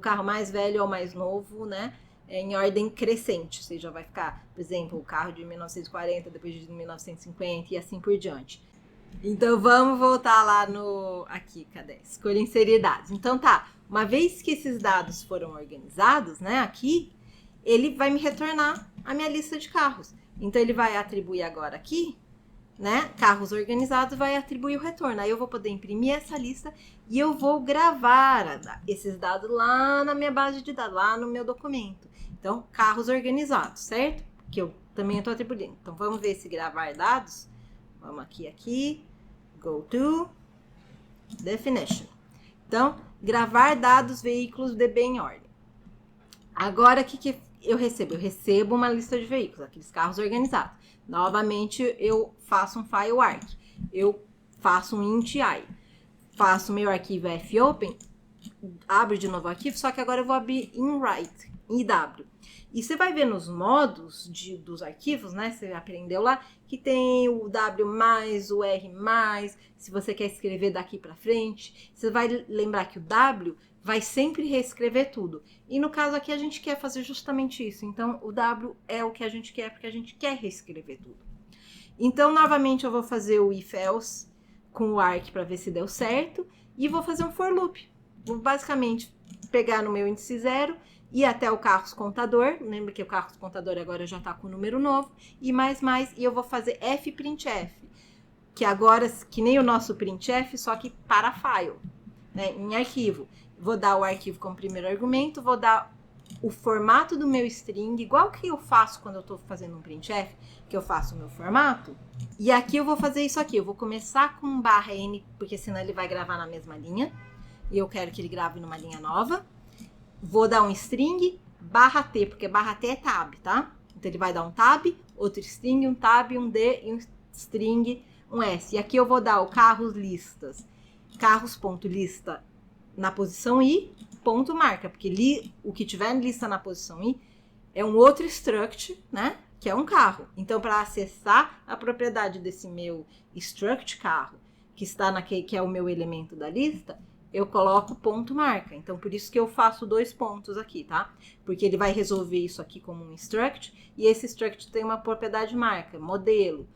carro mais velho ao mais novo, né? Em ordem crescente, ou seja, vai ficar, por exemplo, o carro de 1940, depois de 1950 e assim por diante. Então, vamos voltar lá aqui, cadê? Escolha inserir dados. Então, tá, uma vez que esses dados foram organizados, né, aqui, ele vai me retornar a minha lista de carros. Então, ele vai atribuir agora aqui, né, carros organizados, vai atribuir o retorno. Aí eu vou poder imprimir essa lista e eu vou gravar esses dados lá na minha base de dados, lá no meu documento. Então, carros organizados, certo? Que eu também estou atribuindo. Então, vamos ver se gravar dados. Vamos aqui, go to, definition. Então, gravar dados, veículos, DB em ordem. Agora, o que eu recebo? Eu recebo uma lista de veículos, aqueles carros organizados. Novamente, eu faço um file arc. Eu faço um int i. Faço meu arquivo fopen, abro de novo o arquivo, só que agora eu vou abrir in write. e W. E você vai ver nos modos dos arquivos, né? Você aprendeu lá que tem o W+, o R+, se você quer escrever daqui para frente. Você vai lembrar que o W vai sempre reescrever tudo. E no caso aqui a gente quer fazer justamente isso. Então o W é o que a gente quer, porque a gente quer reescrever tudo. Então novamente eu vou fazer o if else com o arc para ver se deu certo. E vou fazer um for loop. Vou basicamente pegar no meu índice 0, ir até o carros contador. Lembra que o carros contador agora já está com o número novo. E mais, e eu vou fazer fprintf. Que agora, que nem o nosso printf, só que para file, né, em arquivo. Vou dar o arquivo como primeiro argumento, vou dar o formato do meu string, igual que eu faço quando eu estou fazendo um printf, que eu faço o meu formato. E aqui eu vou fazer isso aqui, eu vou começar com /n, porque senão ele vai gravar na mesma linha. E eu quero que ele grave numa linha nova. Vou dar um string /t, porque /t é tab, tá? Então ele vai dar um tab, outro string, um tab, um d e um string, um s. E aqui eu vou dar o carros listas, carros.lista na posição i, ponto marca, porque o que tiver lista na posição i é um outro struct, né? Que é um carro. Então, para acessar a propriedade desse meu struct carro, que está naquele que é o meu elemento da lista, eu coloco ponto marca. Então, por isso que eu faço 2 pontos aqui, tá? Porque ele vai resolver isso aqui como um struct, e esse struct tem uma propriedade marca, modelo,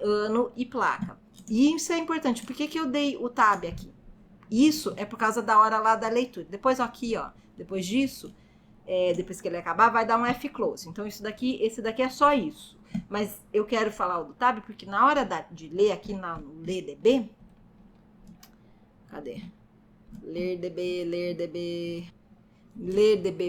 ano e placa. E isso é importante. Por que eu dei o tab aqui? Isso é por causa da hora lá da leitura. Depois aqui, ó, depois disso, depois que ele acabar, vai dar um F-close. Então, esse daqui é só isso. Mas eu quero falar o do tab, porque na hora de ler aqui no ler_db, cadê? ler_db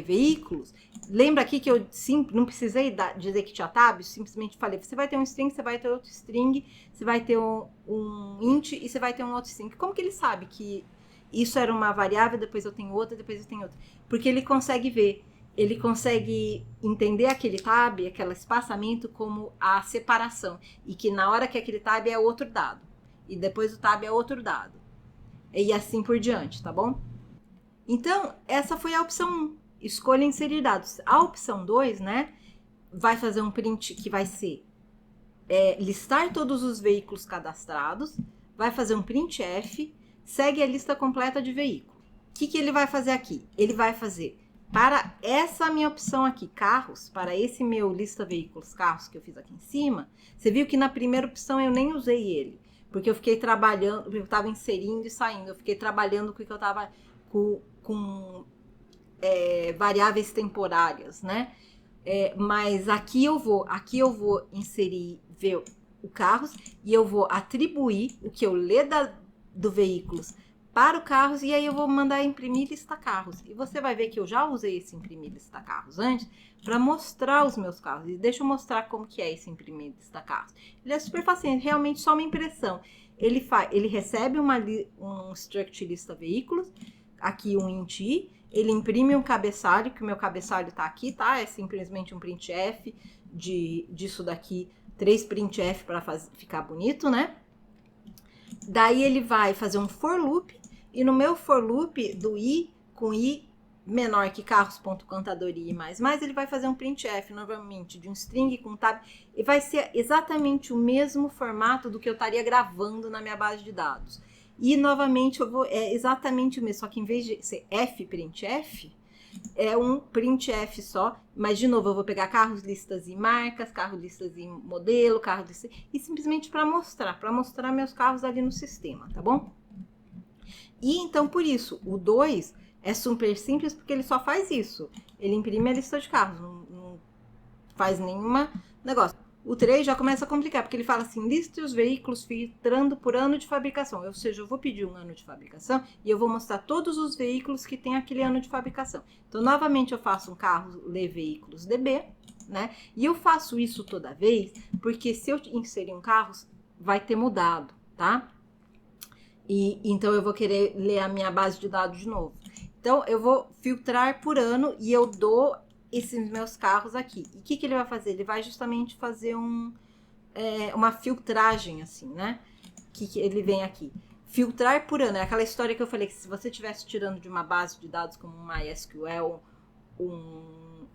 veículos. Lembra aqui que eu não precisei dizer que tinha tab, eu simplesmente falei, você vai ter um string, você vai ter outro string, você vai ter um int e você vai ter um outro string. Como que ele sabe que isso era uma variável, depois eu tenho outra, depois eu tenho outra? Porque ele consegue ver, ele consegue entender aquele tab, aquele espaçamento como a separação, e que na hora que aquele tab é outro dado, e depois o tab é outro dado, e assim por diante, tá bom? Então, essa foi a opção 1, escolha inserir dados. A opção 2, né, vai fazer um print que vai ser listar todos os veículos cadastrados, vai fazer um printf, segue a lista completa de veículos. O que ele vai fazer aqui? Ele vai fazer, para essa minha opção aqui, carros, para esse meu lista veículos carros que eu fiz aqui em cima, você viu que na primeira opção eu nem usei ele, porque eu fiquei trabalhando, porque eu estava inserindo e saindo, eu fiquei trabalhando com o que eu estava com variáveis temporárias, né? Mas aqui eu vou inserir o carros e eu vou atribuir o que eu ler do veículos para o carros, e aí eu vou mandar imprimir lista carros. E você vai ver que eu já usei esse imprimir lista carros antes para mostrar os meus carros. E deixa eu mostrar como que é esse imprimir lista carros. Ele é super fácil, realmente só uma impressão. Ele recebe um struct lista veículos, aqui um int i, ele imprime um cabeçalho, que o meu cabeçalho tá aqui, tá? É simplesmente um printf disso daqui, 3 printf para ficar bonito, né? Daí ele vai fazer um for loop, e no meu for loop do i com i menor que carros.contador e i mais, ele vai fazer um printf novamente de um string com tab, e vai ser exatamente o mesmo formato do que eu estaria gravando na minha base de dados. E novamente é exatamente o mesmo, só que em vez de ser fprintf, é um printf só, mas de novo eu vou pegar carros, listas e marcas, carros, listas e modelo, carros, listas, e simplesmente para mostrar meus carros ali no sistema, tá bom? E então por isso, o 2 é super simples, porque ele só faz isso, ele imprime a lista de carros, não faz nenhuma negócio. O 3 já começa a complicar, porque ele fala assim, liste os veículos filtrando por ano de fabricação. Ou seja, eu vou pedir um ano de fabricação e eu vou mostrar todos os veículos que tem aquele ano de fabricação. Então, novamente, eu faço um carro ler veículos DB, né? E eu faço isso toda vez, porque se eu inserir um carro, vai ter mudado, tá? E então, eu vou querer ler a minha base de dados de novo. Então, eu vou filtrar por ano e eu dou esses meus carros aqui. E o que ele vai fazer? Ele vai justamente fazer uma filtragem, assim, né? Que ele vem aqui. Filtrar por ano. É aquela história que eu falei que se você estivesse tirando de uma base de dados como um MySQL um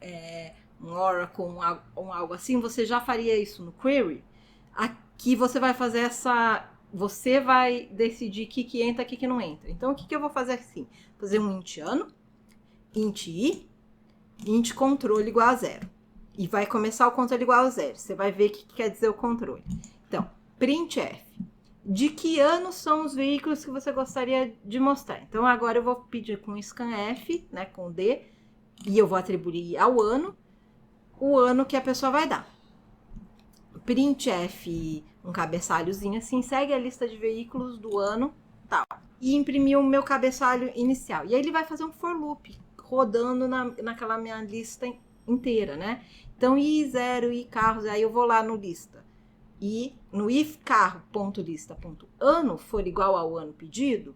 Oracle, algo assim, você já faria isso no query. Aqui você vai fazer você vai decidir o que entra e o que não entra. Então, o que eu vou fazer assim? Fazer um int ano, int i, int controle igual a 0. E vai começar o controle igual a 0. Você vai ver o que quer dizer o controle. Então, printf. De que ano são os veículos que você gostaria de mostrar? Então, agora eu vou pedir com scanf, né, com D, e eu vou atribuir ao ano o ano que a pessoa vai dar. Printf, um cabeçalhozinho assim, segue a lista de veículos do ano, tal. E imprimir o meu cabeçalho inicial. E aí ele vai fazer um for loop, rodando naquela minha lista inteira, né? Então, i0, i carros, aí eu vou lá no lista. E no if carro.lista.ano for igual ao ano pedido,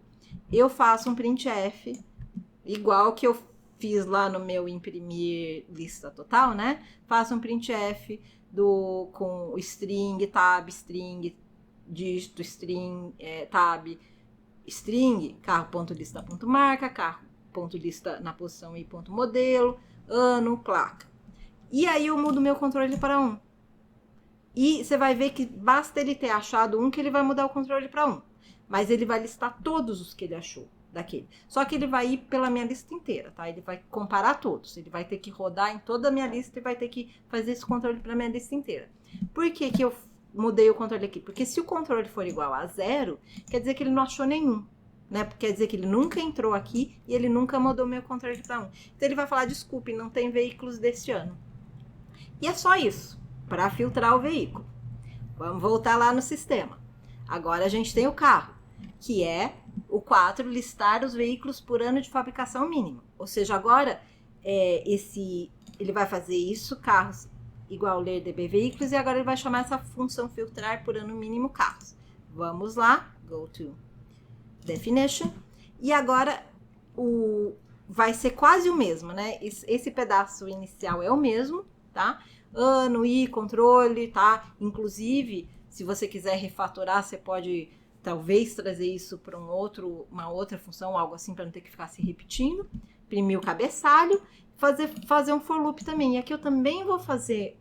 eu faço um printf igual que eu fiz lá no meu imprimir lista total, né? Faço um printf com string, tab, string, dígito, string, tab, string, carro.lista.marca, carro.lista na posição i.modelo, ano, placa. E aí eu mudo meu controle para 1. E você vai ver que basta ele ter achado um que ele vai mudar o controle para 1. Mas ele vai listar todos os que ele achou daquele. Só que ele vai ir pela minha lista inteira, tá? Ele vai comparar todos. Ele vai ter que rodar em toda a minha lista e vai ter que fazer esse controle para minha lista inteira. Por que eu mudei o controle aqui? Porque se o controle for igual a 0, quer dizer que ele não achou nenhum, né? Quer dizer que ele nunca entrou aqui e ele nunca mudou meu controle para 1. Então ele vai falar, desculpe, não tem veículos deste ano. E é só isso, para filtrar o veículo. Vamos voltar lá no sistema. Agora a gente tem o carro, que é o 4, listar os veículos por ano de fabricação mínimo. Ou seja, agora ele vai fazer isso, carros igual ler db veículos, e agora ele vai chamar essa função filtrar por ano mínimo carros. Vamos lá, go to definition, e agora vai ser quase o mesmo, né? Esse pedaço inicial é o mesmo, tá? Ano, i, controle, tá? Inclusive, se você quiser refatorar, você pode talvez trazer isso para uma outra função, algo assim, para não ter que ficar se repetindo. Imprimir o cabeçalho, fazer um for loop também. E aqui eu também vou fazer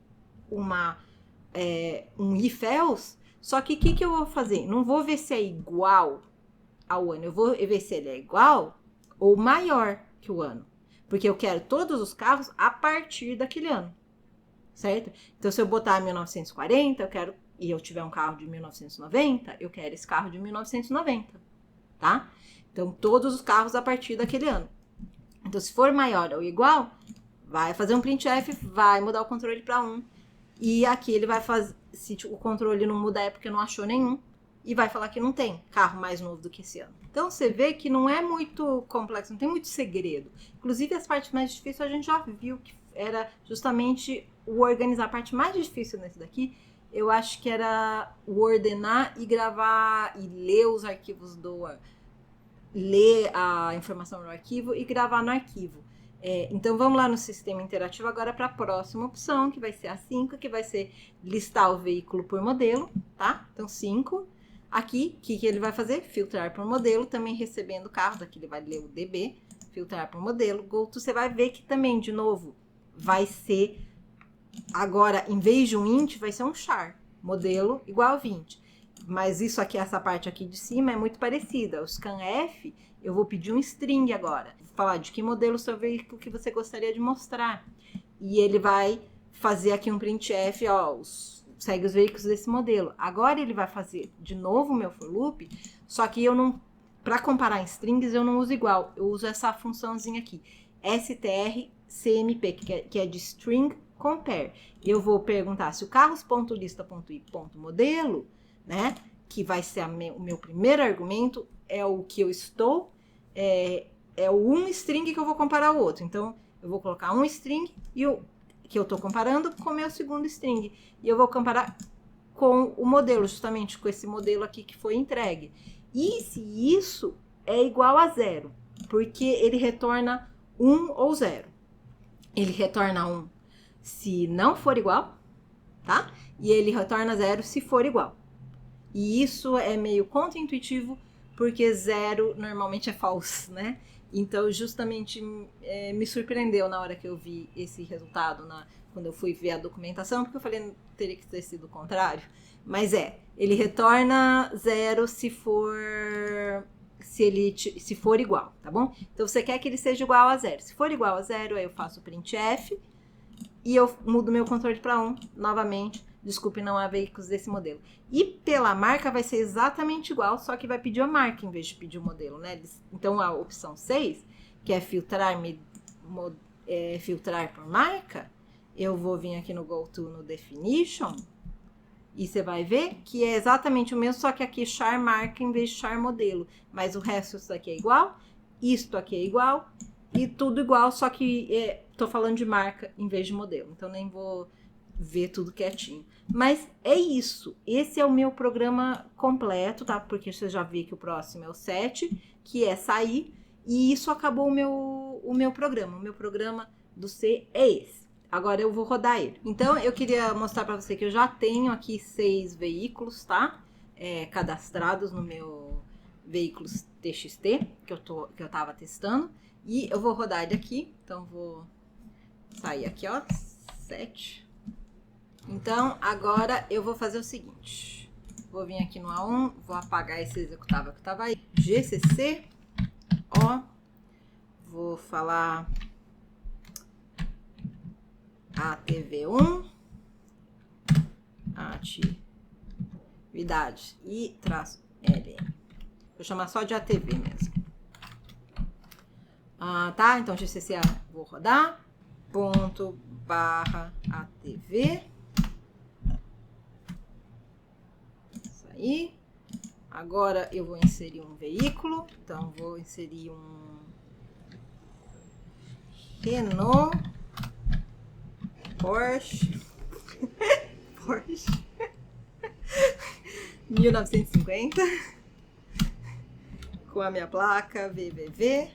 um if else, só que o que eu vou fazer? Não vou ver se é igual ao ano, eu vou ver se ele é igual ou maior que o ano. Porque eu quero todos os carros a partir daquele ano, certo? Então, se eu botar 1940, e eu tiver um carro de 1990, eu quero esse carro de 1990, tá? Então, todos os carros a partir daquele ano. Então, se for maior ou igual, vai fazer um printf, vai mudar o controle para 1. E aqui ele vai fazer, se o controle não mudar é porque não achou nenhum, e vai falar que não tem carro mais novo do que esse ano. Então, você vê que não é muito complexo, não tem muito segredo. Inclusive, as partes mais difíceis a gente já viu que era justamente o organizar. A parte mais difícil nesse daqui, eu acho que era o ordenar e gravar e ler os arquivos ler a informação no arquivo e gravar no arquivo. Então, vamos lá no sistema interativo agora para a próxima opção, que vai ser a 5, que vai ser listar o veículo por modelo, tá? Então, 5. Aqui, o que ele vai fazer? Filtrar por modelo, também recebendo o carro, daqui ele vai ler o DB, filtrar por modelo. GoTo, você vai ver que também, de novo, vai ser, agora, em vez de um int, vai ser um char, modelo igual a 20. Mas isso aqui, essa parte aqui de cima é muito parecida. O scanf, eu vou pedir um string agora. Vou falar de que modelo o seu veículo que você gostaria de mostrar. E ele vai fazer aqui um printf, ó, segue os veículos desse modelo. Agora ele vai fazer de novo o meu for loop, só que eu não, para comparar em strings, eu não uso igual. Eu uso essa funçãozinha aqui, strcmp, que é de string compare. Eu vou perguntar se o carros.lista.i.modelo, né, que vai ser o meu primeiro argumento, é o que eu estou, é o um string que eu vou comparar ao outro. Então, eu vou colocar um string e que eu estou comparando com o meu segundo string. E eu vou comparar com o modelo, justamente com esse modelo aqui que foi entregue. E se isso é igual a 0, porque ele retorna 1 ou 0. Ele retorna 1 se não for igual, tá? E ele retorna 0 se for igual. E isso é meio contra-intuitivo, porque 0 normalmente é false, né? Então, justamente, me surpreendeu na hora que eu vi esse resultado, quando eu fui ver a documentação, porque eu falei, teria que ter sido o contrário. Mas ele retorna 0 se for igual, tá bom? Então, você quer que ele seja igual a 0. Se for igual a 0, aí eu faço o printf e eu mudo meu controle para 1 novamente. Desculpe, não há veículos desse modelo. E pela marca vai ser exatamente igual, só que vai pedir a marca em vez de pedir o modelo, né? Então, a opção 6, que é filtrar por marca, eu vou vir aqui no Go To, no Definition, e você vai ver que é exatamente o mesmo, só que aqui char marca em vez de char modelo. Mas o resto disso aqui é igual, isto aqui é igual, e tudo igual, só que tô falando de marca em vez de modelo. Então, nem vou ver tudo quietinho. Mas é isso. Esse é o meu programa completo, tá? Porque você já viu que o próximo é o 7, que é sair. E isso acabou o meu programa. O meu programa do C é esse. Agora eu vou rodar ele. Então, eu queria mostrar para você que eu já tenho aqui 6 veículos, tá? Cadastrados no meu veículos TXT, que eu tava testando. E eu vou rodar ele aqui. Então, vou sair aqui, ó. 7. Então, agora eu vou fazer o seguinte. Vou vir aqui no A1, vou apagar esse executável que estava aí. GCC, ó, vou falar ATV1, atividade e traço LM. Vou chamar só de ATV mesmo. Tá, então GCC vou rodar, ponto barra ATV. Aí, agora eu vou inserir um veículo, então vou inserir um Renault Porsche 1950 com a minha placa VVV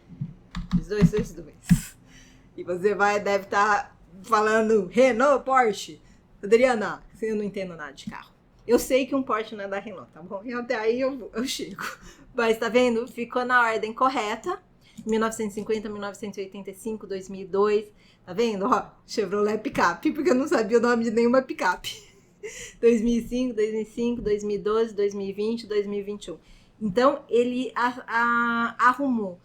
222. E você deve estar falando Renault Porsche. Adriana, eu não entendo nada de carro. Eu sei que um Porsche não é da Renault, tá bom? E até aí eu chego. Mas tá vendo? Ficou na ordem correta. 1950, 1985, 2002. Tá vendo? Ó, Chevrolet picape, porque eu não sabia o nome de nenhuma picape. 2005, 2012, 2020, 2021. Então, ele arrumou.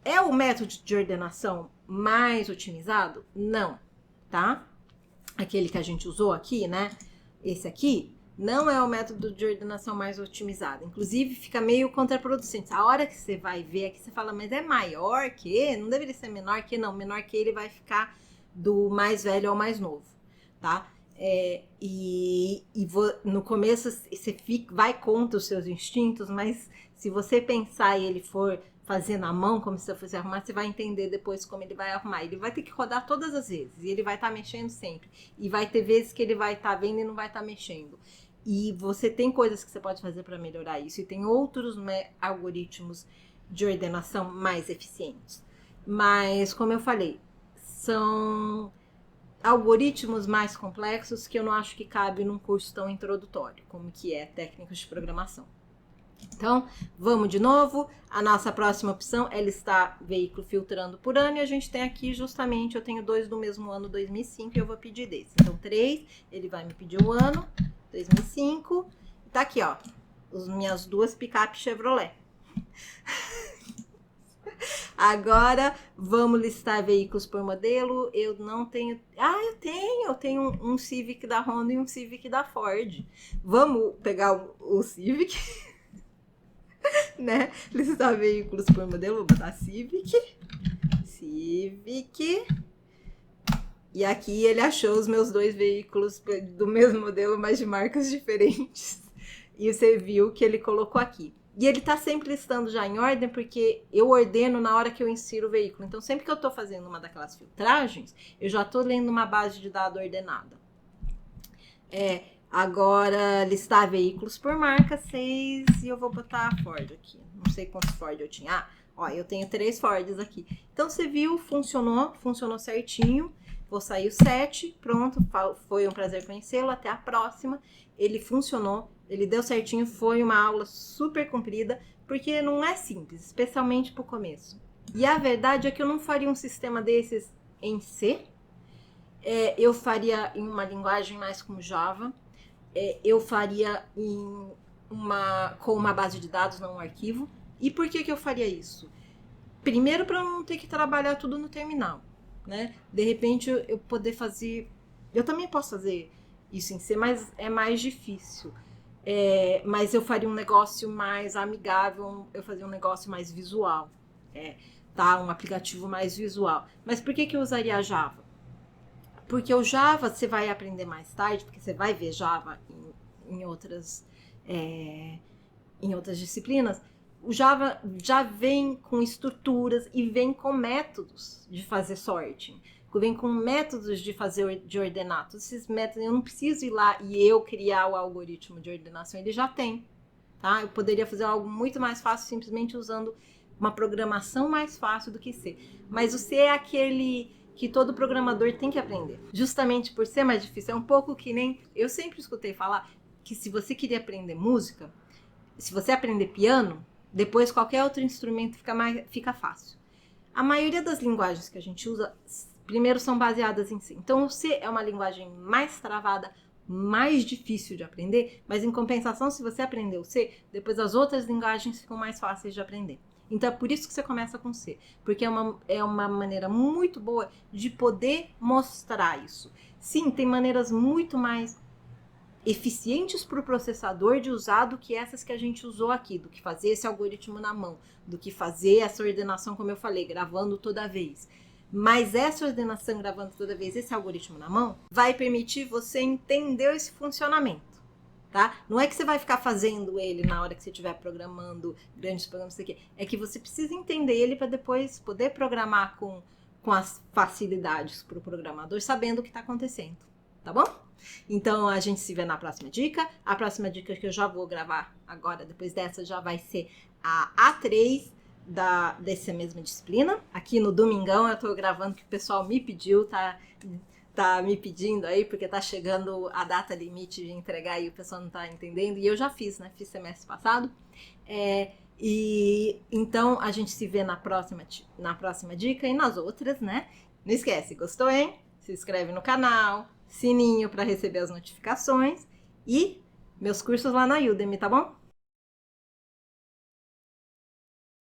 É o método de ordenação mais otimizado? Não, tá? Aquele que a gente usou aqui, né? Esse aqui não é o método de ordenação mais otimizado. Inclusive, fica meio contraproducente. A hora que você vai ver aqui, você fala, mas é maior que? Não deveria ser menor que? Não, menor que ele vai ficar do mais velho ao mais novo, tá? No começo, você vai contra os seus instintos, mas se você pensar e ele for fazer na mão, como se você fosse arrumar, você vai entender depois como ele vai arrumar. Ele vai ter que rodar todas as vezes, e ele vai estar mexendo sempre. E vai ter vezes que ele vai estar vendo e não vai estar mexendo. E você tem coisas que você pode fazer para melhorar isso. E tem outros algoritmos de ordenação mais eficientes. Mas, como eu falei, são algoritmos mais complexos que eu não acho que cabe num curso tão introdutório, como que é técnicas de programação. Então, vamos de novo. A nossa próxima opção é listar veículo filtrando por ano. E a gente tem aqui justamente, eu tenho 2 do mesmo ano, 2005, e eu vou pedir desse. Então, 3, ele vai me pedir o ano, 2005. Tá aqui, ó, as minhas 2 picape Chevrolet. Agora, vamos listar veículos por modelo. Eu não tenho... eu tenho um Civic da Honda e um Civic da Ford. Vamos pegar o Civic... né? Listar veículos por modelo, vou botar Civic. E aqui ele achou os meus 2 veículos do mesmo modelo, mas de marcas diferentes. E você viu que ele colocou aqui. E ele tá sempre listando já em ordem, porque eu ordeno na hora que eu insiro o veículo. Então, sempre que eu tô fazendo uma daquelas filtragens, eu já tô lendo uma base de dados ordenada. Agora, listar veículos por marca, 6, e eu vou botar a Ford aqui. Não sei quantos Ford eu tinha. Eu tenho 3 Fords aqui. Então, você viu, funcionou certinho. Vou sair o 7, pronto, foi um prazer conhecê-lo, até a próxima. Ele funcionou, ele deu certinho, foi uma aula super comprida, porque não é simples, especialmente pro começo. E a verdade é que eu não faria um sistema desses em C. Eu faria em uma linguagem mais como Java. Eu faria com uma base de dados, não um arquivo. E por que eu faria isso? Primeiro, para eu não ter que trabalhar tudo no terminal, né? De repente, eu poder fazer... Eu também posso fazer isso em C, mas é mais difícil. Mas eu faria um negócio mais amigável, eu faria um negócio mais visual. Tá? Um aplicativo mais visual. Mas por que eu usaria Java? Porque o Java você vai aprender mais tarde, porque você vai ver Java em outras disciplinas. O Java já vem com estruturas e vem com métodos de fazer sorting. Vem com métodos de ordenar. Todos esses métodos, eu não preciso ir lá e eu criar o algoritmo de ordenação, ele já tem. Tá? Eu poderia fazer algo muito mais fácil simplesmente usando uma programação mais fácil do que C. Mas o C é aquele que todo programador tem que aprender. Justamente por ser mais difícil. É um pouco que nem... Eu sempre escutei falar que se você queria aprender música, se você aprender piano, depois qualquer outro instrumento fica fácil. A maioria das linguagens que a gente usa, primeiro, são baseadas em C. Então, o C é uma linguagem mais travada, mais difícil de aprender, mas em compensação, se você aprender o C, depois as outras linguagens ficam mais fáceis de aprender. Então, é por isso que você começa com C, porque é uma maneira muito boa de poder mostrar isso. Sim, tem maneiras muito mais eficientes para o processador de usar do que essas que a gente usou aqui, do que fazer esse algoritmo na mão, do que fazer essa ordenação, como eu falei, gravando toda vez. Mas essa ordenação gravando toda vez, esse algoritmo na mão, vai permitir você entender esse funcionamento. Tá? Não é que você vai ficar fazendo ele na hora que você estiver programando grandes programas, isso aqui. É que você precisa entender ele para depois poder programar com as facilidades para o programador, sabendo o que está acontecendo. Tá bom? Então a gente se vê na próxima dica. A próxima dica que eu já vou gravar agora, depois dessa, já vai ser a A3 dessa mesma disciplina. Aqui no domingão eu tô gravando que o pessoal me pediu, tá me pedindo aí, porque tá chegando a data limite de entregar e o pessoal não tá entendendo. E eu já fiz, né? Fiz semestre passado. E então a gente se vê na próxima dica e nas outras, né? Não esquece, gostou, hein? Se inscreve no canal, sininho para receber as notificações e meus cursos lá na Udemy, tá bom?